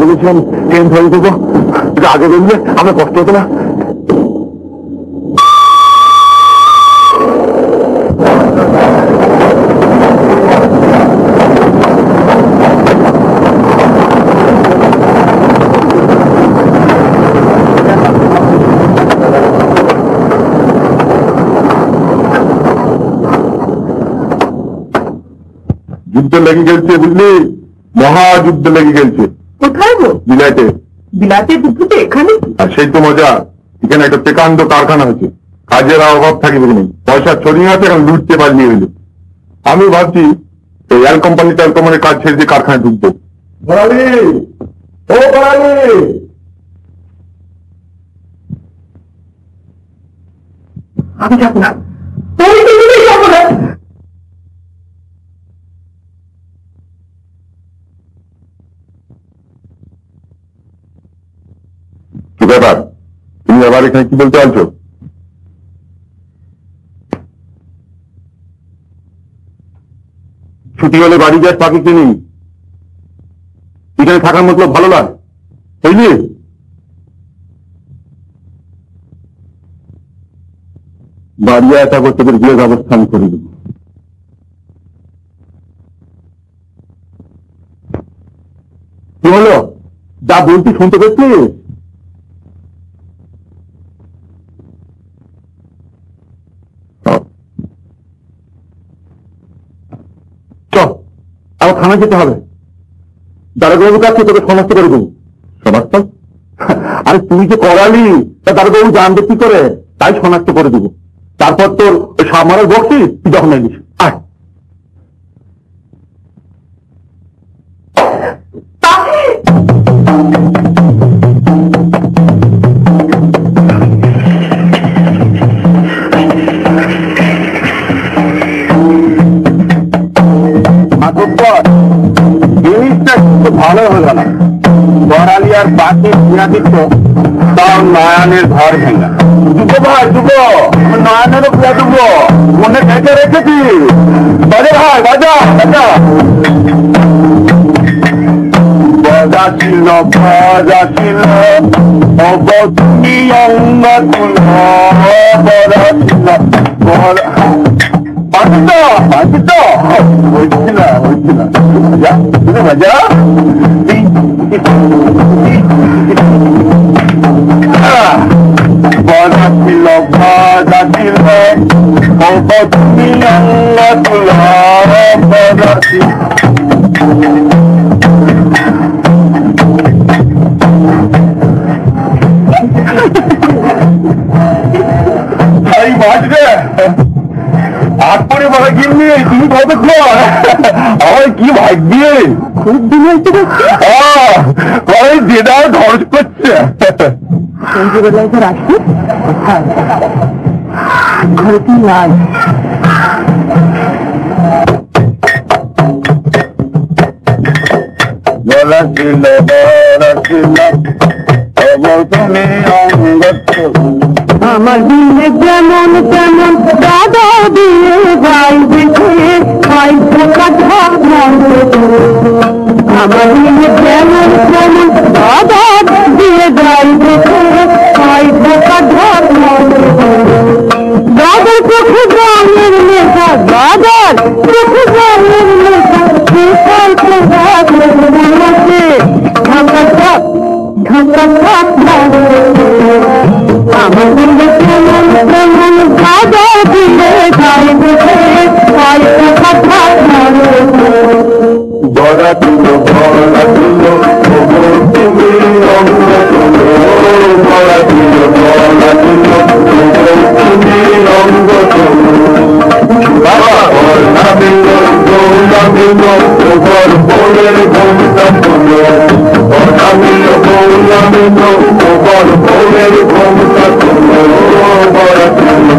বলেছিলাম ট্রেন ধরে দেবো, আগে বললে আমরা কষ্ট হতো না। যুদ্ধ লেগে গেছে, বুঝলি, মহাযুদ্ধ লেগে গেছে। কোথায় গো? বিলাইতে। বিলাতে যুদ্ধ এখানে? আর সেই তো মজা, এখানে একটা প্রকাণ্ড কারখানা হয়েছে, কাজের অভাব থাকবে না, পয়সা ছড়িয়ে আছে, এখন লুটতে পারিয়ে হইল। আমি ভাবছি এই এয়ার কোম্পানির কাজ ছেড়ে দিয়ে কারখানায় ঢুকবো। আমি যাবো না। কি ব্যাপার, তুমি আবার এখানে কি বলতে চাইছো? ছুটি হলে বাড়ি যাস, পাখি কিনি, এখানে থাকার মতলব ভালো লাগে, বুঝলি? বাড়ি আসা করতে গিয়ে ব্যবস্থা আমি করে দেব। কি হলো, যা বলছি শুনতে পেয়েছিস? আমার থানায় যেতে হবে, দারোগাবুর কাছে তোকে শনাক্ত করে দেবো। শনাক্ত? আরে তুই যে করালি তা দারোগাবু জানবে কি করে, তাই শনাক্ত করে দেবো। তারপর তোর ওই সামারের বক্সি তুই যখন নাইলিস। আয়। জিনিসটা কিন্তু ভালো হলো না, বড়ালি আর বাকি দিত তাও নয়নের ঘর ভেঙা। দুটো ভাই দুটো নয়নেরও পুরা দুটো মনে থেকে রেখেছি বাজে ভাই বাজা বাজা বাজা ছিল বাজা ছিল অবধি অঙ্গ তুল বড় ছিল বড় পাঁচিত হয়েছিল বাজা বাজা ছিল বাজা ছিল অবধি অঙ্গ তুল বড় ছিল এই মাছ রে আট পরে বলা কিনবি তুমি কতক্ষণ আমার কি ভাগ্যে খুব দিন হয়েছে যেটা খরচ করছে সন্ধ্যেবেলায় তো রাখি ঘরে কি নাই বলা ছিল বলা ছিল তুমি অঙ্গ আমার দিনে যেমন তেমন দাদা দিয়ে ভাই দেখে ভাই কথা আমার দিনে যেমন তেমন দাদা দিয়ে ভাই দেখে ভাই কথা দাদার চোখে গ্রামের নেতা দাদার চোখে গ্রামের নেতা আমার দিনে তেমন তেমন দাদা দিয়ে ভাই দেখে ভাই কথা বড়া দিল তুমি অঙ্গ বড়া দিল তুমি অঙ্গ বাবা নামিল নামিল ঘর বোনের ঘুমটা তুলো নামিল নামিল ঘর বোনের ঘুমটা তুলো বড়া দিল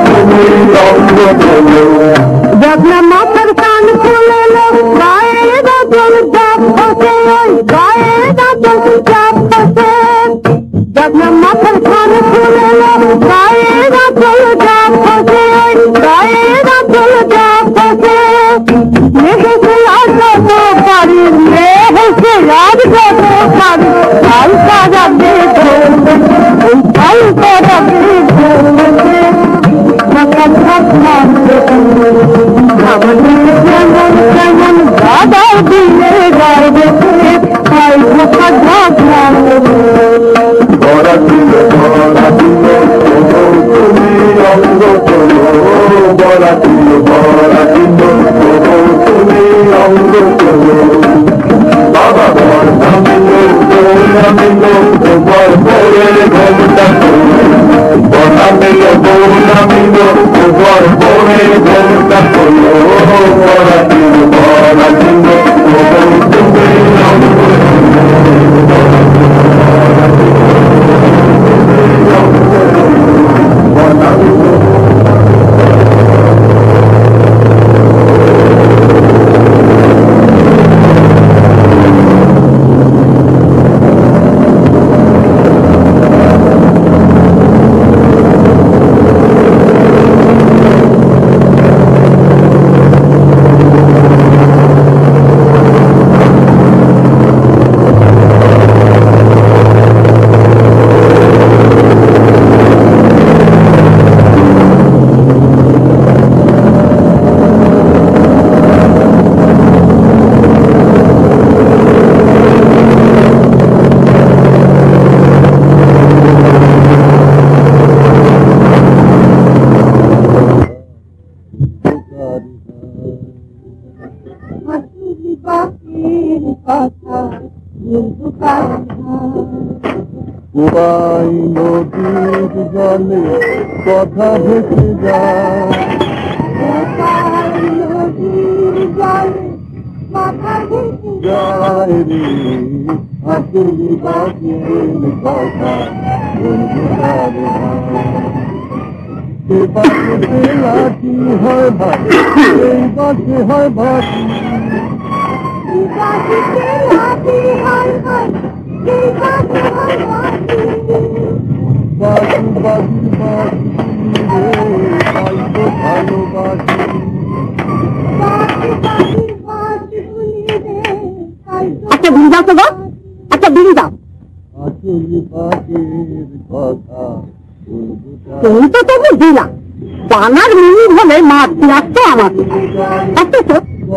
তুমি অঙ্গ জলে কথা ভেসে যায় যায় রে আসলি বাজের কথা সে বাজে লাঠি হয় ভাই সেই বাজে হয় ভাটি বাজু বাজু বাজু রে পাইব ভালোবাসি একটা বিড়ি দাও তো গো, একটা বিড়ি দাও। আসলি বাজের কথা তুমি তো তবু দিলা, বানার মিনিট হলে মারতে আসতো আমাকে। অথচ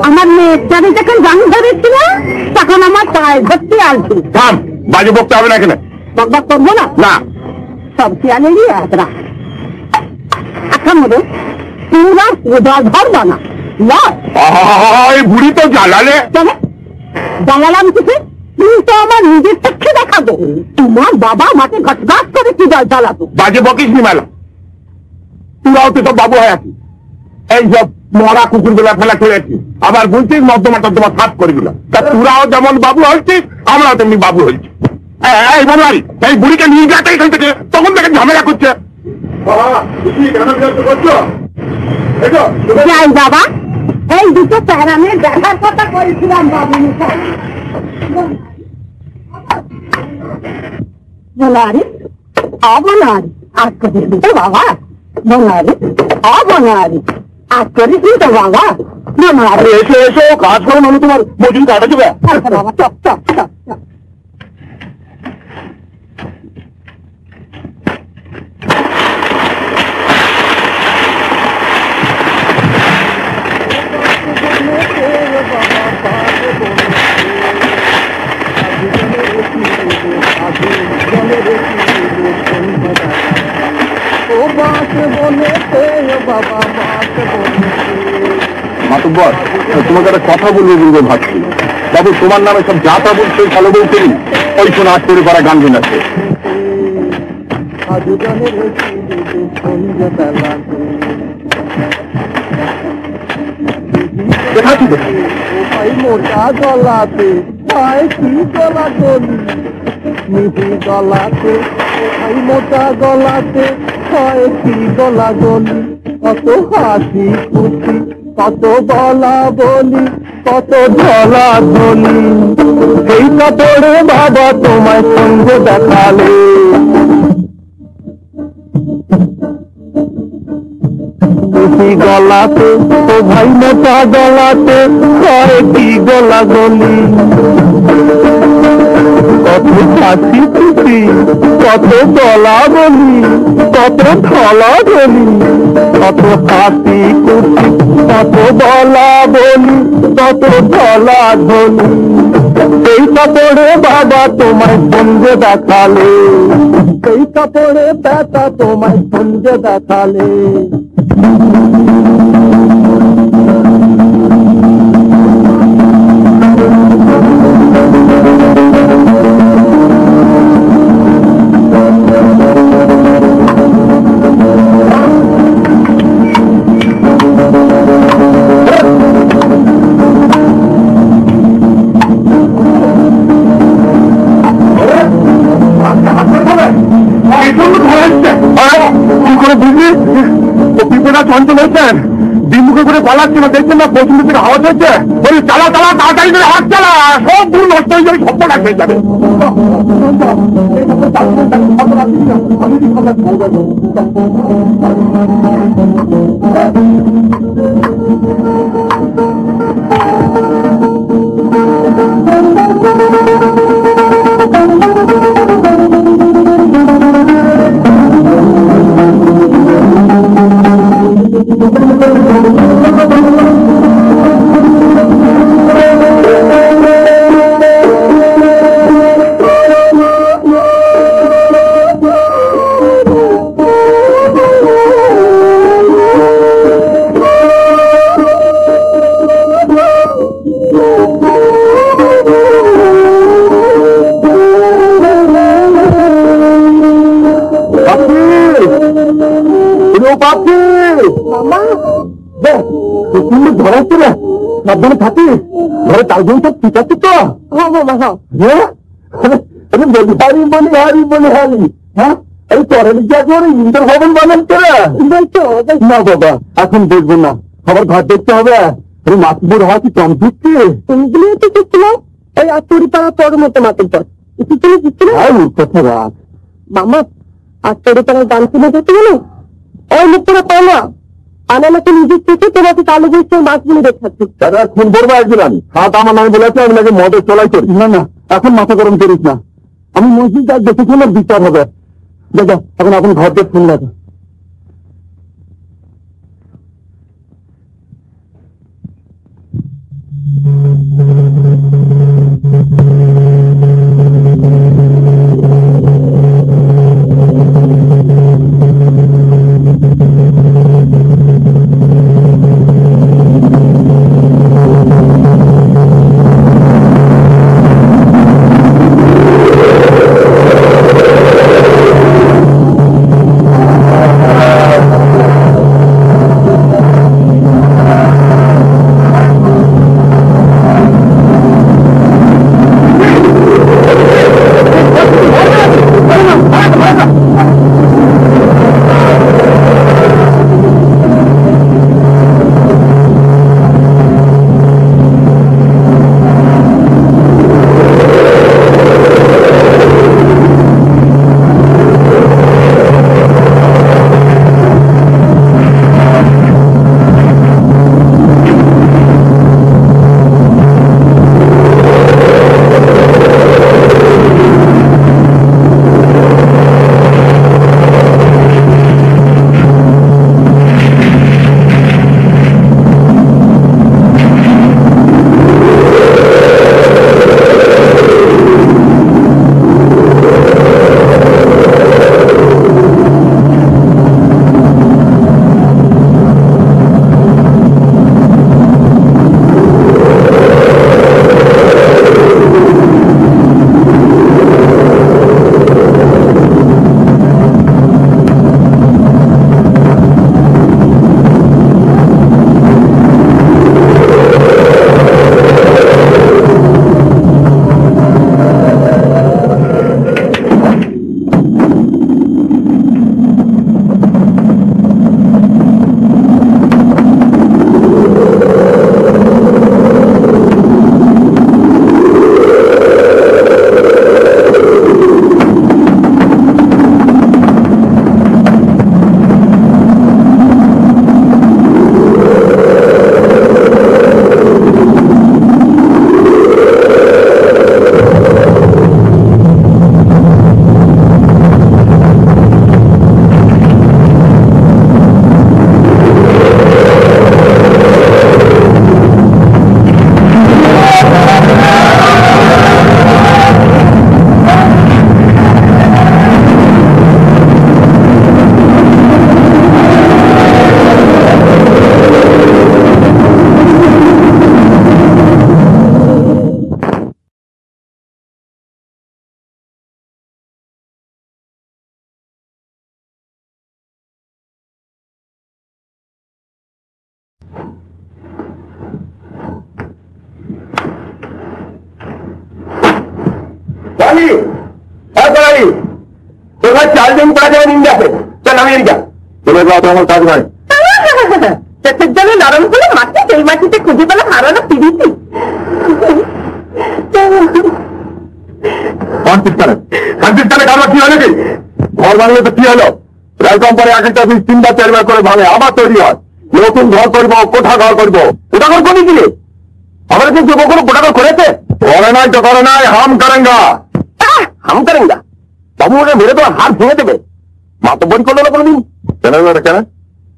আমার মেয়েটারে যখন গান ধরেছিল তখন আমার পায়ে ভর্তি আসবে। থাম, বাজে বকতে হবে না এখানে। বকবক করবো না, না সব শিয়ালেরই একরা। আচ্ছা মনে পুরা উদার ঘর বানা লয়। এই বুড়ি তো জ্বালালে। কেন জানালাম কিছু? তুমি তো আমার নিজের চোখে দেখাবো। তোমার বাবা আমাকে ঘটঘাট করে কি জল জ্বালাতো। বাজে বকিস নি মেলা, তোরাও তো সব বাবু হয়ে আছিস। এই সব মরা কুকুর গুলা ফেলা খেলেছি, আবার বলছিস নর্দমা টর্দমা সাফ করে দিলাম। তা তোরাও যেমন বাবু হয়েছিস, আমরাও তেমনি বাবু হয়েছি। এই বাবারি, এই বুড়িকে নিয়ে যাতে এখান থেকে, তখন থেকে ঝামেলা করছে। যাই বাবা, এই দুটো প্যারামের দেখার কথা করেছিলাম বাবু বনারি অবনারি আজ করিস তো বাবা। বনারি অবনারি আজ করিস তো বাবা। বনারি এসো এসো, কাজ করে মানে তোমার মজুরি কাটা যাবে। বাবা chop chop chop chop. Matubbar, তোমাকে একটা কথা বলবো বলবো ভাবছি। বাবু তোমার নামে সব যা তা বলছে ভালো বলতে ওই শোনা আজ করে করা গান গুনাছে। মোটা গলাতে কি গলা গলি মিহি গলাতে মোটা গলাতে কি গলা গলি কত হাসি খুশি কত বলা বলি কত ঢলা ধনি সেই কাপড়ে বাবা তোমায় সঙ্গে দেখালে খুশি গলাতে ও ভাই মোটা গলাতে কি গলা গলি কত হাসি খুশি কত বলা বলি কত ঢলা ধনি কত হাসি খুশি কত বলা বলি কত ঢলা ধনি সেই কাপড়ে বাবা তোমায় সঙ্গে দেখালে সেই কাপড়ে বেটা তোমায় সঙ্গে দেখালে চঞ্চল হয়েছেন দিনমুখে করে পালাচ্ছে না, দেখছেন না পশ্চিম থেকে আওয়াজ হচ্ছে। বলি চালা চালা তাড়াতাড়ি করে হাত চালা, সব ভুল নষ্ট হয়ে যাবে, সবটা হয়ে যাবে। ওরে বাপরে মামা প্রচন্ড ধরাচ্ছে না, সাবধানে থাকিস। ঘরে চারজন সব ঠিক আছে তো? হ্যাঁ মামা হ্যাঁ। বলি হ্যাঁ, এই তোরা লিখে একবার ইন্টার ভবন বানাচ্ছে না বাবা, এখন দেখবো না, আবার ঘর দেখতে হবে। আরে মাতবর হওয়া কি কম দিচ্ছে? তুমিগুলো তো শিখছিলাম ওই আত্মরিপাড়া তোর মতো মাতের পর তুমি শিখছিলে। কথা রাখ মামা আত্মরিপাড়ার গান শুনে যেতে গেলে ওই মুখটা পাও না, আমি আমাকে নিজের থেকে তোমাকে কালো বইতে মাছগুলো দেখাচ্ছি। দাদা খুন করবো একদিন আমি, হাত আমার নামে বলেছে আমি নাকি মদের চলাই করি। না না, এখন মাথা গরম করিস না, আমি মসজিদ আর দেখেছি না বিচার হবে। দাদা এখন এখন ঘর দিয়ে শুনলে তোমরা 4 জন কাজ হবে ইন্ডিয়াতে, চল আমেরিকা। তোমার বাবা আমার কাজ নয়, চেকের জন্য নরম করে মাটি, সেই মাটিতে খুঁজে পেলে হারানো পিড়িতি। পাকিস্তানে কারবার কি হলো কি? ঘর ভাঙলে তো কি হলো? রায় কোম্পানি এক একটা অফিস 3বার 4বার করে ভাঙে, আবার তৈরি হয়। নতুন ঘর করবো, কোঠা ঘর করবো। কোঠা ঘর করবি কি? আমরা কিন্তু কখনো কোঠা ঘর করেছে? করে নাই তো করে নাই, হাম করেঙ্গা। হাম করেঙ্গা? বাবু ওটা মেরে তো হাত ভেঙে দেবে। মাতব্বরি করলো না কোনোদিন? কেন কেন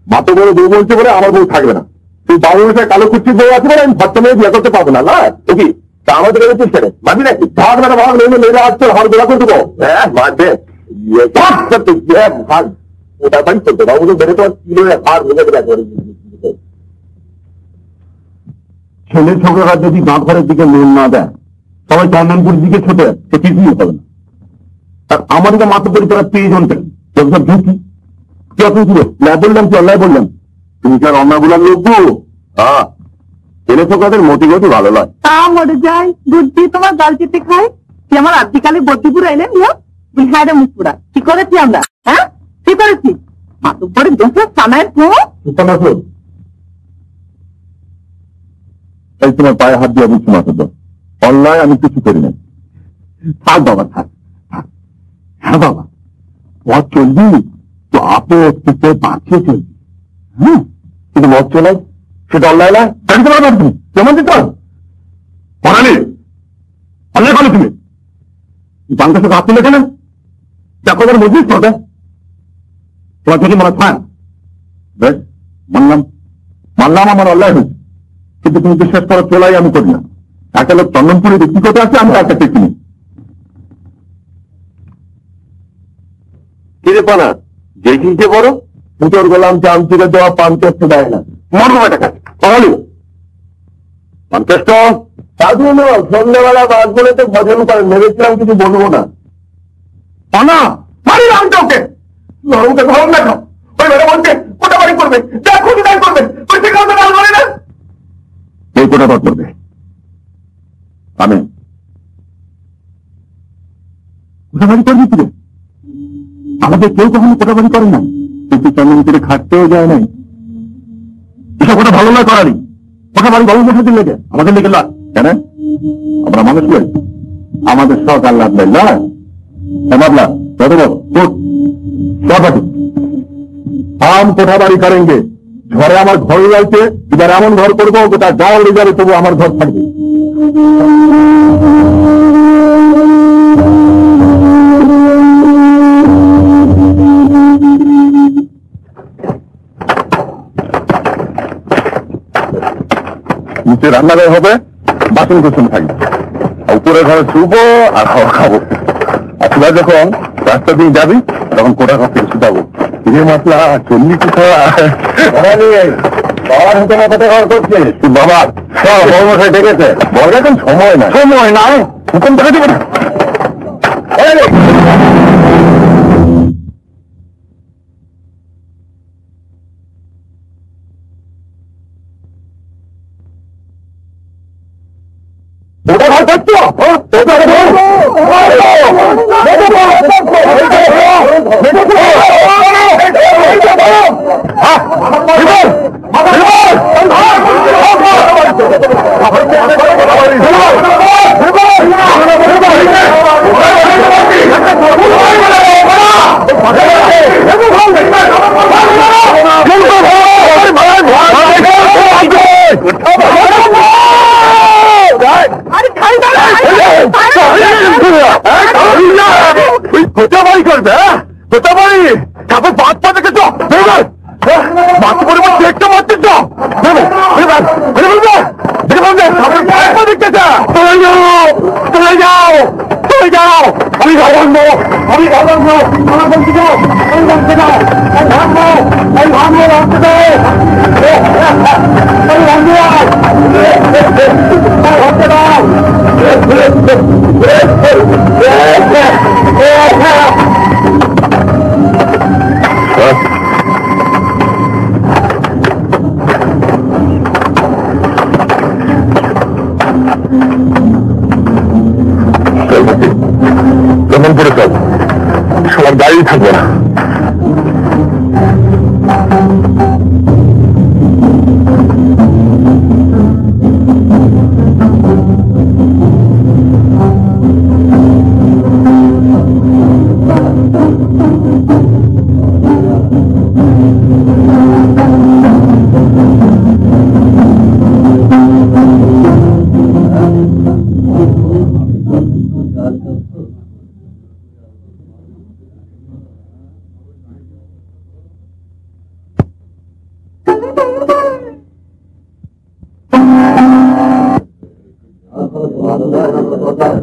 মাতব্বরি বউ বলছে বলে আমার বউ থাকবে না। তুই বাবু বসে কালো কুচির বউ আছে বলে আমি ভট্ট মেয়ে বিয়ে করতে পারবো না। না কি তা আমাদের এরকম ছেড়ে মারবি নাকি? ভাগ না ভাগ নেই, মেয়েরা আসছে হার বেড়া করে দেবো। হ্যাঁ মারবে, ভাগ ওটা বাড়ি করতে বাবু তো বেড়ে তো কিলো হার ভেঙে দেবে। ছেলে ছোকরা যদি গাঁ ঘরের দিকে লোন না দেয়, সবাই চন্দনপুরের দিকে ছোটে সে কিছুই হবে না। আর আমার দিকে মাতব্বরি তারা 3 জন পেল, ঢুকি কি ছিল না বললাম কি অন্যায় বললাম? তুমি কি আর অন্যায় বললাম লোকবো? হ্যাঁ, এনে ফোকাদের মতি গতি ভালো নয়। তা মরে যাই, বুদ্ধি তোমার গাল চেটে খাই। তুই আমার আদিকালে বদ্যিপুরা এলেন হ্যাঁ রে মুখপুরা। কি করেছি আমরা? হ্যাঁ কি করেছি? মাতুব্বরে দোষের সানায় তাই তোমার পায়ে হাত দিয়ে বুঝছি মাতুব্ব, অন্যায় আমি কিছু করি না। থাক বাবা থাক। হ্যাঁ বাবা, মদ চলবি তো আপদ থেকে বাঁচিয়ে চলবি। হ্যাঁ, কিন্তু মদ চলাই সেটা অন্যায় নয়। তুমি কেমন দিত পড়ালি অন্যায় করো তুমি। বাংলার সাথে হাত তুলে কেন? দেখো তার মজুরি করবে তোমার থেকে মনে হয়। বেশ, মানলাম আমার অন্যায় হয়েছে, কিন্তু তুমি বিশ্বাস করো চলাই আমি করি না। একটা লোক চন্দনপুরে ব্যক্তিগত আছে, আমি একটা টেকি নিই। কিরে পানা, যে কিনতে বড় পুজোর গোলাম চামচিরে দেওয়া পানকেষ্ট দেয় না। মরবো টাকা পাহালি পানকেষ্ট সাধু সন্ধ্যাবেলা বাস বলে তো ভজন করেন, ভেবেছিলাম কিছু বলবো না। পানা মারি রাম ওকে ওকে ধরম দেখো। ওই বেড়ে বলছে কোটা বাড়ি করবে, যা খুঁজে তাই করবে। ওই থেকে আমাদের ডাল মারে না, এই কোটা বাড়ি করবে। আমি কোটা বাড়ি করবি তুলে? আমাদের কেউ কখনো কোটাবাড়ি করে না, কিন্তু চন্দন করে খাটতেও যায় নাই। এসব কথা ভালো নয় করারই। কোটাবাড়ি বাবু বসাতে লেগে আমাদের লেগে লাভ কেন? আমরা মানুষ নই, আমাদের শখ আল্লাহ নয়। ভাবলা हम कोठाबाड़ी करेंगे। घरे আমার ঘর রয়েছে, এবার এমন ঘর করবো গোটা গাঁও উড়ে যাবে, তবু আমার ঘর থাকবে। নিচে রান্নাঘর হবে, বাসন কোসন থাকবে, উপরে ঘরে শুবো আর খাওয়া খাবো। আর তোরা যখন রাস্তা দিয়ে যাবি তখন কোটা কাছ থেকে শুধাবো, যে মশলা চল্লি কোথায় বাবার হাতে না কোথায় ঘর করছে বাবা বড় মশাই ডেকেছে। বড় এখন সময় না, সময় নাই, হুকুম দেখে দেবো না। ওটা ঘর করছো কোথাবাড়ি করবে? কোথাবাড়ি তারপর বাদ পা দেখেছ বাদ করে একটা মারতে তো দেখতেছে। চলে যাও চলে যাও চলে যাও, আমি ভাববো আমি ভাববো আমার বলতে যাও, আমি বলতে যাও, আমি ভাববো আমি ভাববো ভাবতে দাও, আমি ভাববো ভাবতে দাও। কেমন করে চল, সবার গাড়ি থাকবে না।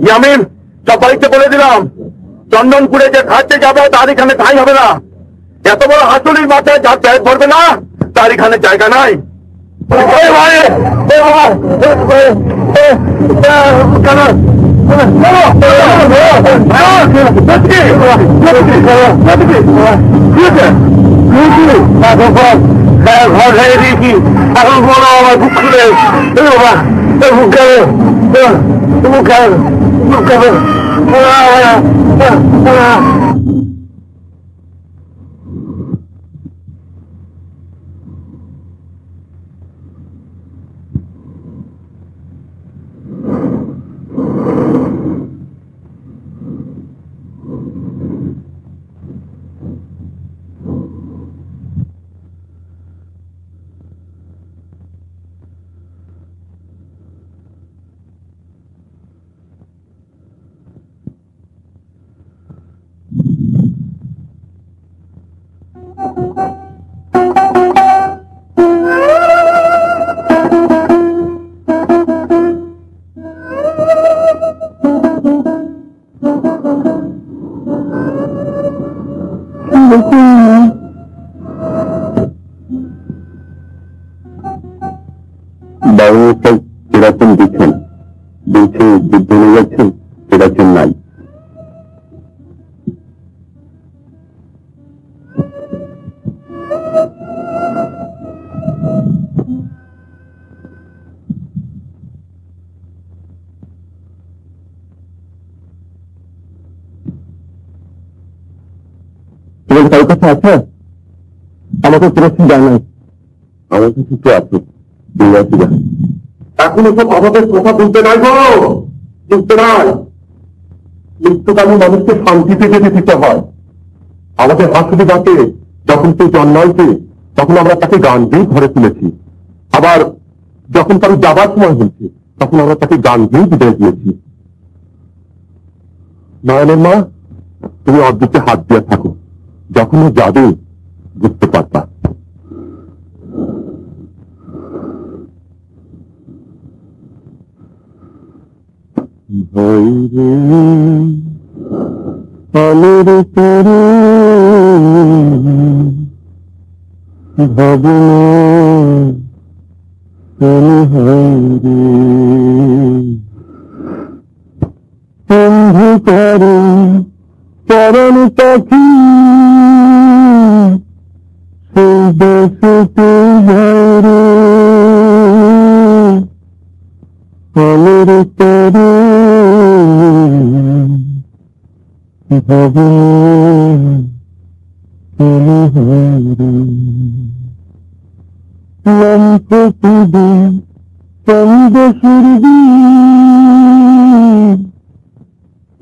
ইয়ামিন সবাইকে বলে দিলাম, চন্দনপুরে যে খাটতে যাবে তার এখানে ঠাঁই হবে না। এত বড় হাতুড়ির মাথায় যার ব্যাগ ভরবে না তার এখানে জায়গা নাই। ঘর ছেড়ে দিয়েছি, এখন বলো আমার বুক খুলে বুক খাবে বুক খাবে বুক খাবে। বাবুমশাই এরকম দিচ্ছেন, বলছে যুদ্ধ হয়ে যাচ্ছেন, এরকম নাই। তোমার কারোর কাছে আছে? আমাকে প্রশ্ন জানাই। আমার কাছে তো আছে। এখন এসব অভাবের কথা বলতে নাই গো, বুঝতে নাই। মৃত্যুকালে মানুষকে শান্তিতে যেতে দিতে হয়। আমাদের হাসুদি গাছে যখন সে জন্মাইছে তখন আমরা তাকে গান দিয়ে ঘরে তুলেছি, আবার যখন তার যাবার সময় হয়েছে তখন আমরা তাকে গান দিয়ে বিদায় দিয়েছি। নয়নের মা, তুমি অর্ধেকে হাত দিয়ে থাকো, যখন ও যাবে বুঝতে পারবা। ভাইরে আলোর তরে ভাবনা হাইরে অন্ধকারে পরণ পাখি সেই দেশে যারে আলোর তরে চন্দ সুরবি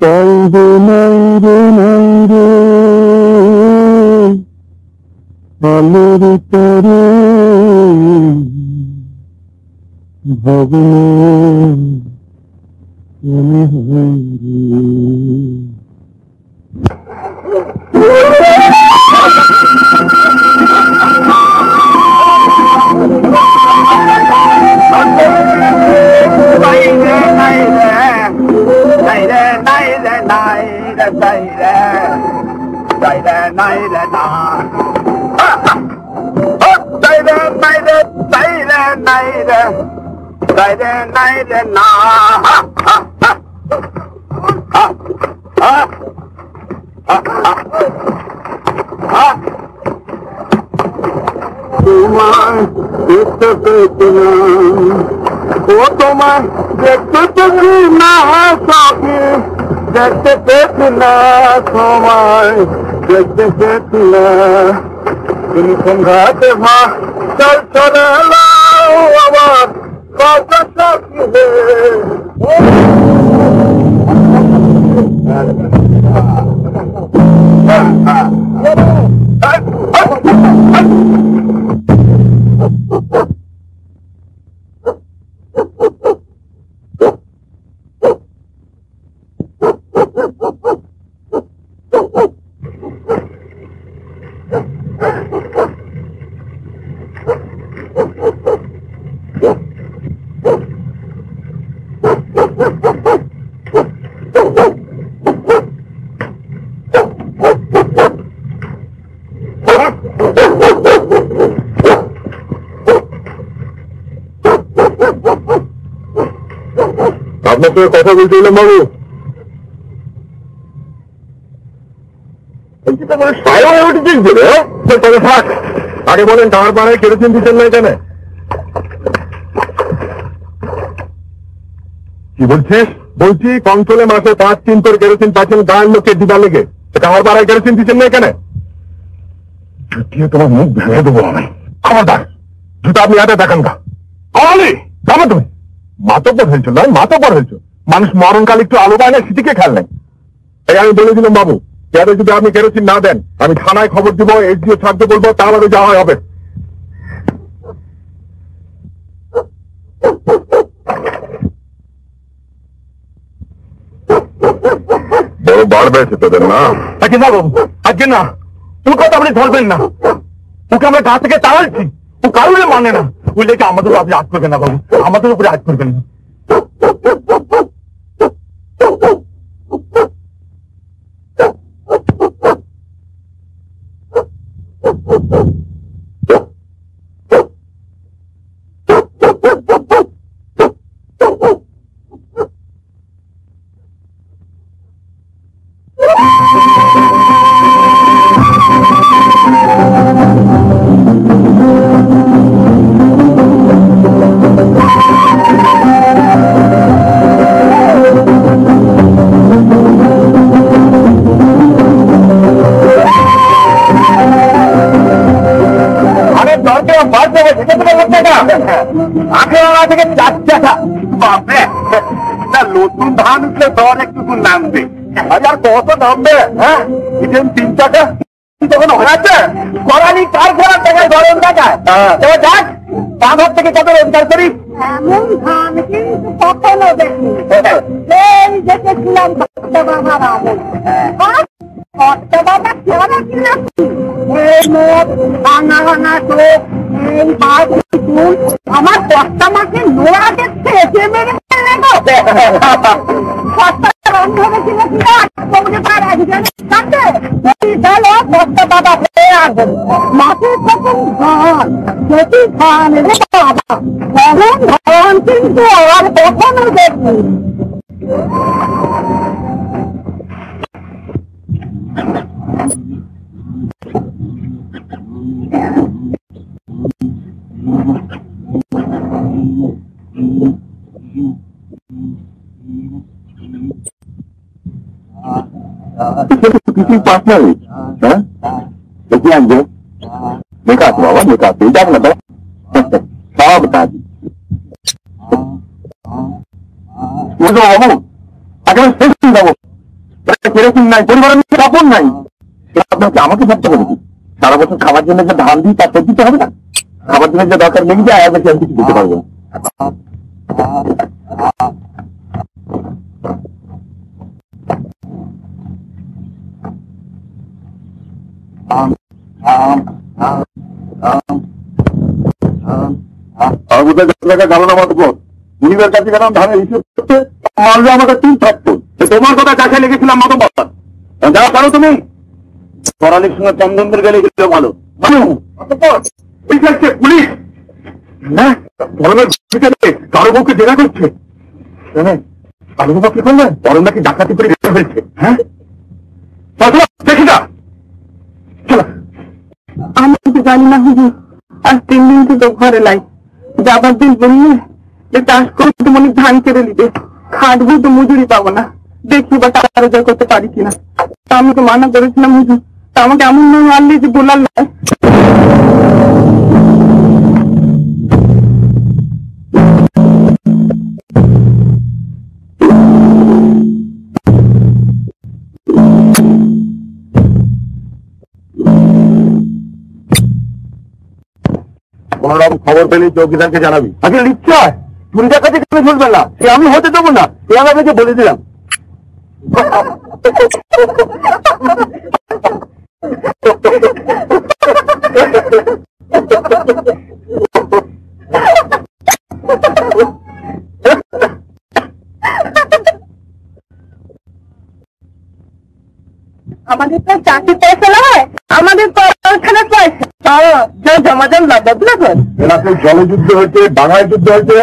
চন্দ্র নাইরে নাইরে আলোর তরে ভবনে হইরে। দেখতে পেয়েছি না, ও তোমায় দেখতে পেয়েছি না, সখী দেখতে পেয়েছি না, তোমায় দেখতে পেয়েছি না। তুমি সংঘাতে ভা চল চলে আমার কত সখী আপনাকে কথা বলতে এলাম বাবু। সারা উঠে দেখবে তবে থাক। আগে বলেন টাওয়ার পাড়ায় কেরোসিন দিচ্ছেন না এখানে? কি বলছিস? বলছি কন্ট্রোলে মাসে 5-3 করে কেরোসিন পাচ্ছেন গাঁয়ের লোকের দিবার লেগে, টাওয়ার পাড়ায় কেরোসিন দিচ্ছেন না এখানে? জুতিয়ে তোমার মুখ ভেঙে দেবো আমি। খবরদার জুতা আপনি হাতে দেখান গা। আলি যাবো তুমি মাতব্বর হয়েছো নয়, মাতব্বর হয়েছো। মানুষ মরণকাল একটু আলো পায় না, সেটিকে খেয়াল নেই। তাই আমি বলেছিলাম বাবু, যাতে যদি আপনি কেরোসিন না দেন আমি থানায় খবর দিব, এসডিও ছাড়তে বলবো, তাহলে যাওয়া হবে। বড় বার বেড়েছে তোদের না? আজকে না বাবু, আজকে না। তোর কথা আপনি ধরবেন না, ওকে আমরা গা থেকে তাড়াচ্ছি, ও কারণে মানে না। ওই লেগে আমাদের আপনি আজ করবেন না বাবু, আমাদের উপরে আজ করবেন না। নতুন ধান উঠলে দর একটু নামবে, আর কত নামবে? হ্যাঁ 3 টাকা তখন হয়েছে করানি কার ঘোরার টাকায় গরম টাকায় যাক 5 হাত থেকে কত রোজগার করি। এমন ধান কিন্তু কখনো দেখি এই দেখেছিলাম বাবার আমল। বাবা কেমন ছিল? এই মোট ভাঙা ভাঙা চোখ, এই বাঘ চুল, আমার কর্তা মাকে নোড়া দেখছে এসে মেরে ফেললে গো। কর্তা রং ধরেছিল কিনা কমনে পার একজন কাছে চলো কর্তা বাবা হয়ে আসবেন। মাঠে তখন ধান, যদি ধান রে বাবা, তখন ধান কিন্তু আর কখনো দেখি। किसी पार्टनर देखिए हम जो देखा तो बाबा देखा बेटा को बताओ सब बता दी বাবু একেবারে শেষ হয়ে যাবো। কেরোসিন নাই, পরিবারের মধ্যে কাপড় নাই, আপনাকে আমাকে ভাবতে হবে। সারা বছর খাবার জন্য যে ধান দিই তার দিতে হবে না? খাবার জন্য যে দরকার লেগে যায় আর বেশি আমি কিছু দিতে পারবো না। কারণ আমার গরিবের কাছে গেলাম ধানের হিসেব করতে, মারলে আমাকে 3 থাকতো। তোমার কথা কাছে লেগেছিলাম মতো বল যা পারো তুমি। পড়ালির সঙ্গে চন্দনদের গেলে গেলে ভালো। পুলিশ কারো বউকে জেরা করছে। কারো বউ কি করলেন? বরং নাকি ডাকাতি করে রেখে ফেলছে। হ্যাঁ দেখি না, আমি তো জানি না হুজুর, আর 3 দিন তো ঘরে লাই যাবার দিন বললে যে চাষ করতে তো মনে ধান কেড়ে নিবে, খাটবো তো মজুরি পাবো না, দেখি বা টাকা রোজগার করতে পারি কিনা। তা আমি তো মানা করেছিলাম হুজুর, তা আমাকে এমন নয় মারলে যে বলার নয়। কোনরকম খবর পেলে চৌকিদারকে জানাবি। আগে নিশ্চয় চুরিটার কাছে কেন চলবে না, সে আমি হতে দেবো না, সে আমি আপনাকে বলে দিলাম। আমাদের তো চাকরি পয়সা নয়, আমাদের কারখানার পয়সা জমাজম লাগবে। এলাকায় জলযুদ্ধ হয়েছে, বাংলায় যুদ্ধ হয়েছে,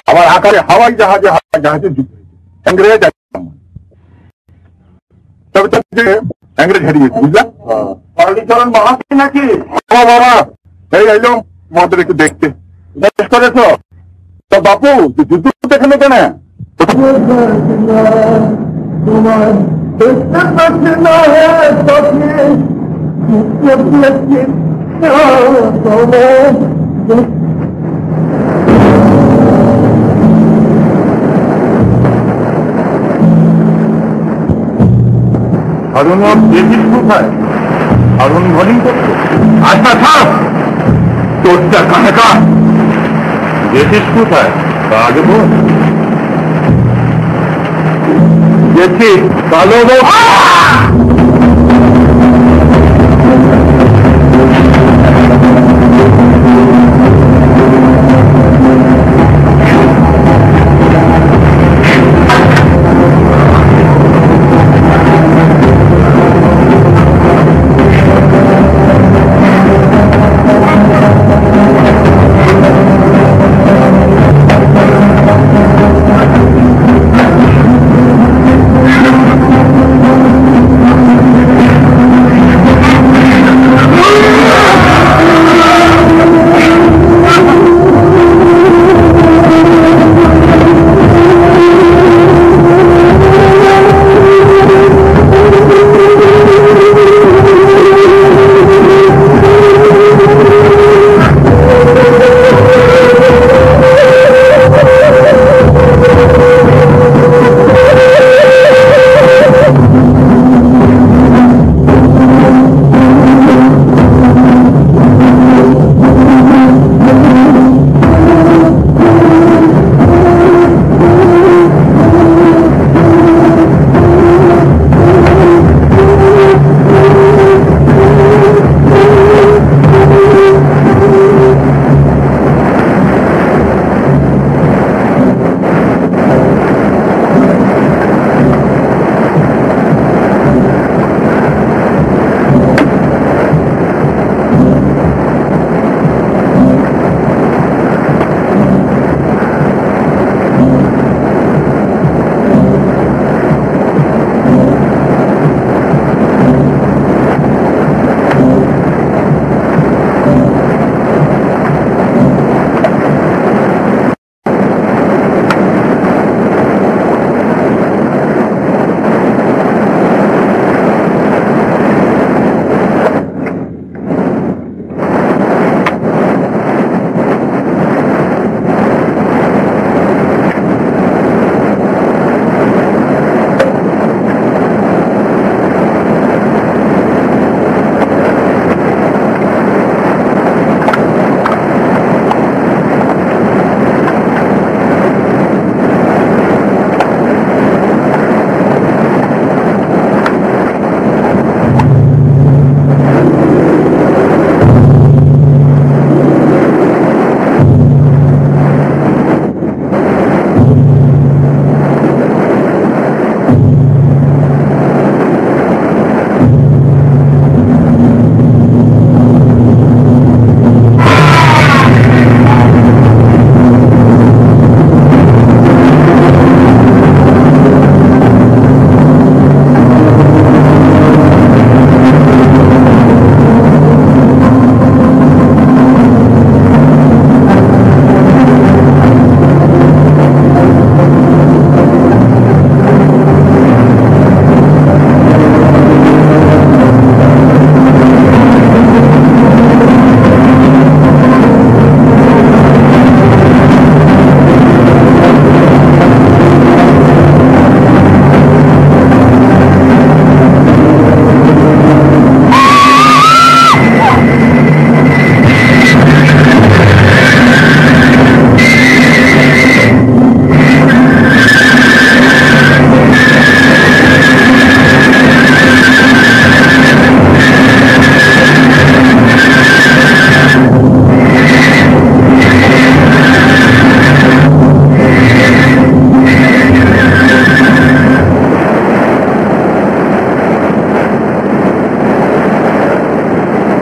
আবার আকারে হাওয়াই জাহাজে জাহাজের যুদ্ধ হয়েছে। ইংরেজ তবে ইংরেজ হারিয়েছে, বুঝলাম। চরণ মহাশয় নাকি বাবা এলাম তোমাদের একটু দেখতে। বেশ করেছ। তা বাপু যুদ্ধ এখানে কেন? তোমার দেখতে পাচ্ছি না হারুন দেখিস কোথায়? হারুন ঘরেই করছে। আচ্ছা থাক, তোরটা কানে কান। দেখিস কোথায় তা আগে বল। দেখি কালো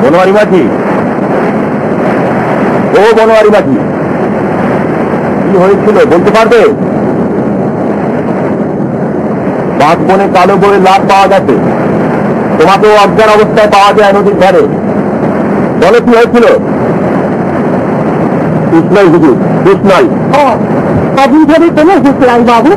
বনোয়ারি মাঝি, ও বনোয়ারি মাঝি, কি হয়েছিল বলতে পারবে? বাঁশ বনে কালো বইয়ের লাশ পাওয়া গেছে, তোমাকেও অজ্ঞান অবস্থায় পাওয়া যায় নদীর ধারে। বলো কি হয়েছিল? হুশ নাই হুজুর, হুশ নাই। কদিন ধরে কোনো হুশ নাই বাবু।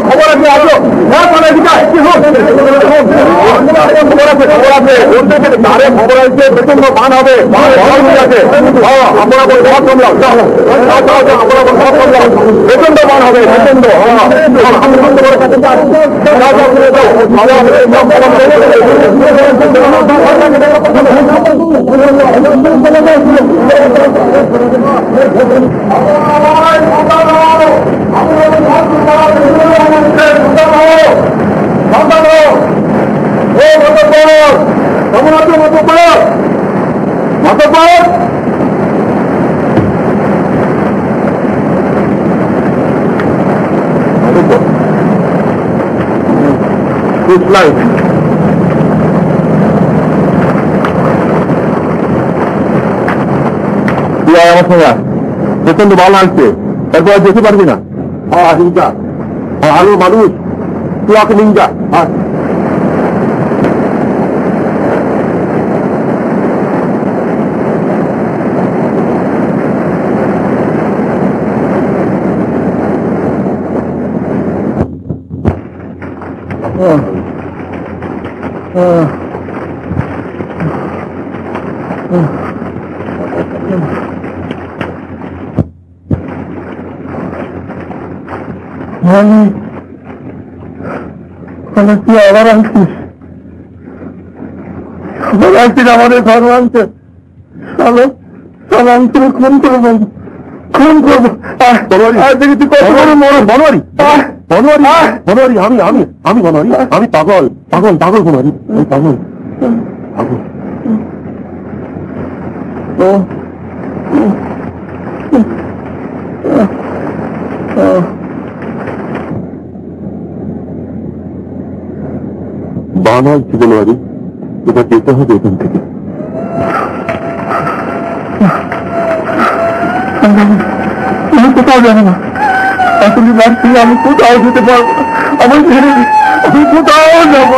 খবর আছে, আসো। খবর আছে, প্রচন্ড বান হবে, আপনারা প্রচন্ড বান হবে, প্রচন্ড। আমার সঙ্গে প্রচন্ড ভালো লাগছে, তারপর যেতে পারবি না। হিংসা ভালো মানুষ, তুই আকে হিংসা। তুই আবার আসছিস, আবার আসছিস আমাদের ঘর আনতে। আমি তোকে খুন করবো, খুন করবো। দেখি তুই কত বড় বনোয়ারি, বনোয়ারি, আমি বনোয়ারি, আমি পাগল পাগল পাগল বনোয়ারি, আমি পাগল পাগল। বানাল জীবনারি, এটা যেতে হবে এখান থেকে। আমি কোথাও জানি না, আসলে রাত্রি আমি কোথাও যেতে পারবো না, আমার ছেড়ে আমি কোথাও যাবো।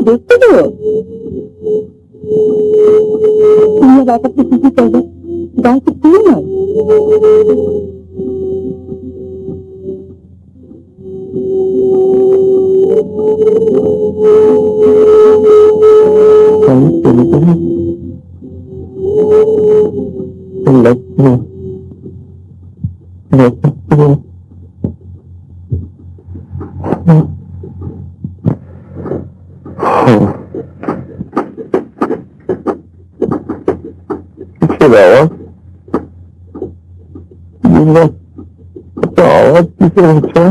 দেখতে তো তুমি ব্যাপারটা কি করবে গাছ কি নয় আওয়াজ কিসে হচ্ছে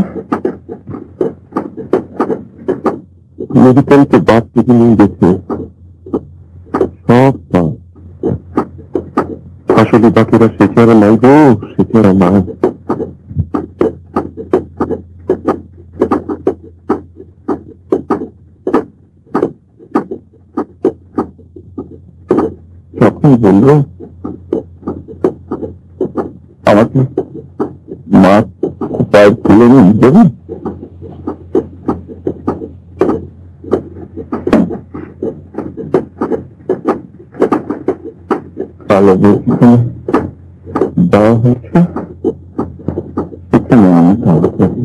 মেডিকেলকে বাদ থেকে নিয়ে গেছে সব আসলে বাকিরা সে চেহারা নাই গো সে চেহারা নাই যখন বললো আমাকে মা পায়ের খুলে নিয়ে দেবে কালো যেখানে দেওয়া হচ্ছে সেখানে আমি কালো করি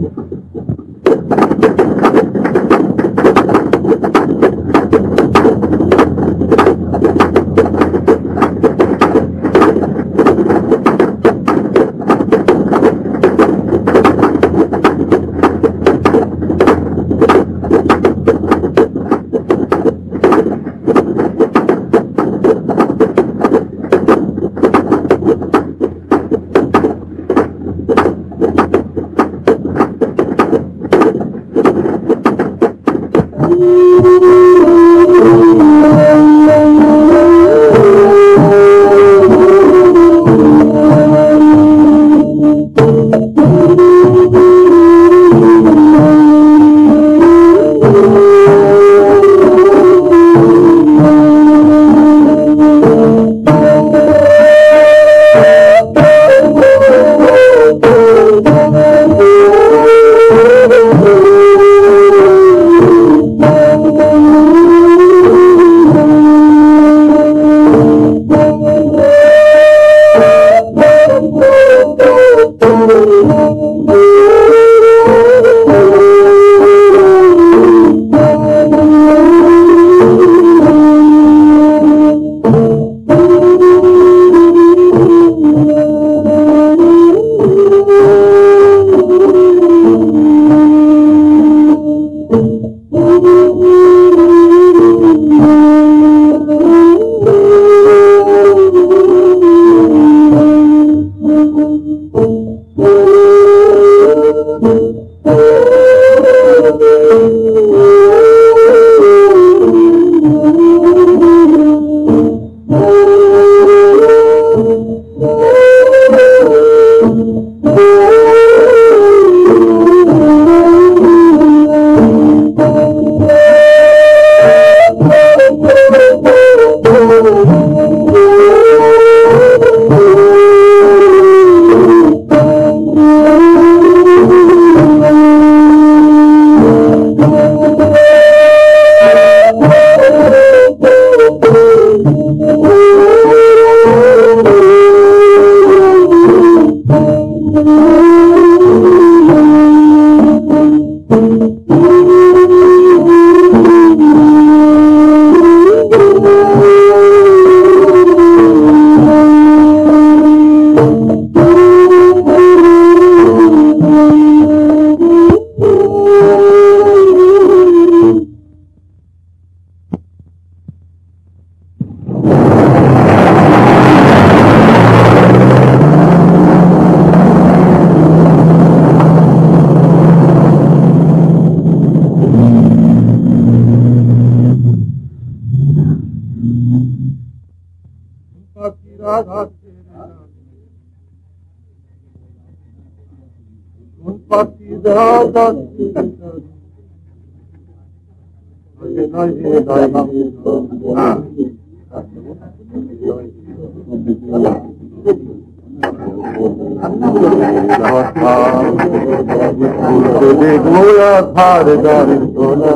দেখবো আধার গাড়ি তোলা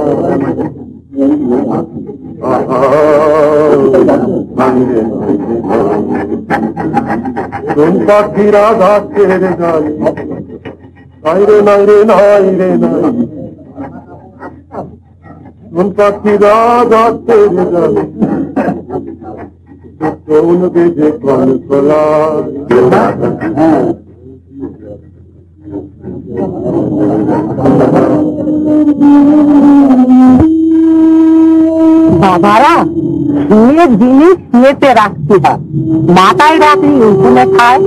পাখিরা গাছের গালি নাই রে নাই রে নাই রে নাই পাখিরা গাছের গালি কোন বেজে কল কলা বাবারা শুয়ের জিনিস শুয়েতে রাখতে হয়, মাথায় রাত্রি উঠোনে খায়,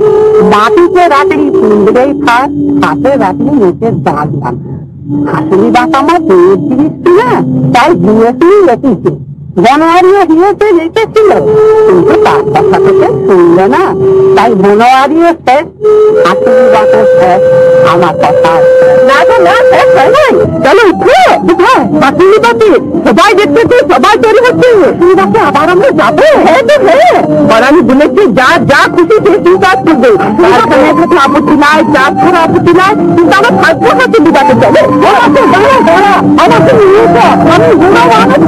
মাটিতে রাত্রি কুন্দ্রেই খায়, হাতে রাত্রি নিচের দাঁত লাগ। হাসুরি বাতা আমার বইয়ের জিনিস না, তাই দিয়েছি রেখেছে। বনোয়ারিও হিয়েতে রেখেছিল, কিন্তু তার কথা থেকে শুনল না, তাই বনোয়ারিও শেষ, হাসুরি বাতা শেষ, আমার কথা না তো না শেষ হয় নাই। চলো উঠো উঠো হাসুরি বাতি সবাই দেখতেছে, সবাই তৈরি হচ্ছে। হাসুরি বাতি আবার আমরা যাবো? হ্যাঁ তো হ্যাঁ, আর আমি বলেছি যা যা খুশি সে তুই কাজ করবে, আপত্তি নাই, চাপ করা আপত্তি নাই, কিন্তু আমার থাকবো হাসুরি বাতি চলে। আমাকে নিয়ে যাও, আমি ঘুমাবো, আমার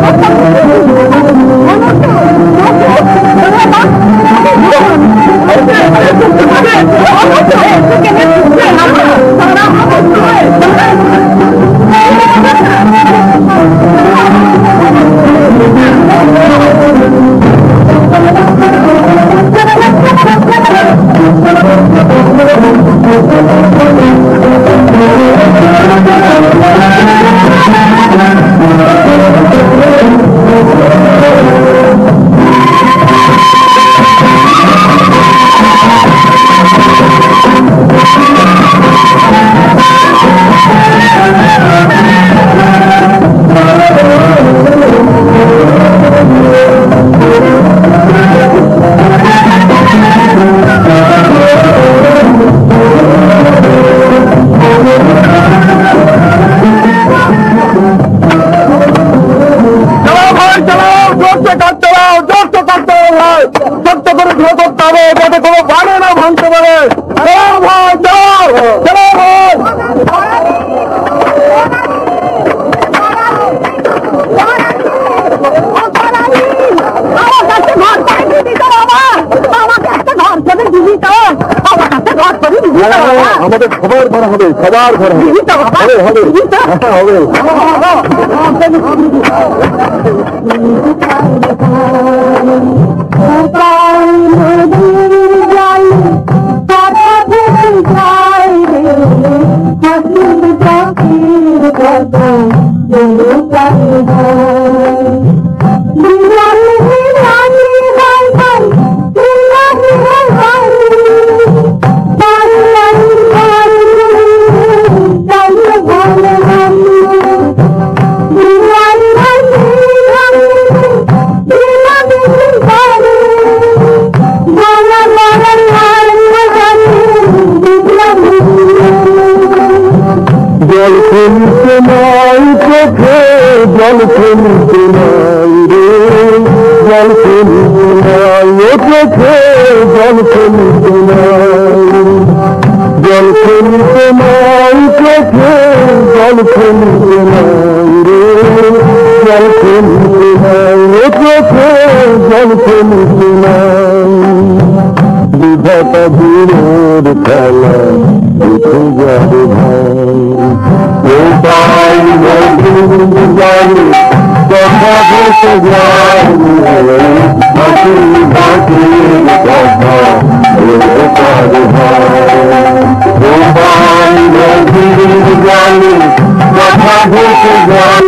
আমাদের সবার ঘর হবে, সবার ঘর হবে, হবে হবে জল কমিতে নাই চোখে, জল কমিতে নাই রে, জল কমিতে নাই ও চোখে, জল কমিতে নাই, জল কমিতে নাই চোখে, জল কমিতে নাই রে, জল কমিতে নাই ও চোখে, জল কমিতে নাই। বিধাতা বীরের খেলা দেখে যাবে ভাই, ও ভাই কথা বসে যায় হাসি হাসির কথা বলতে পারে ভাই, ও ভাই কথা বসে যায়।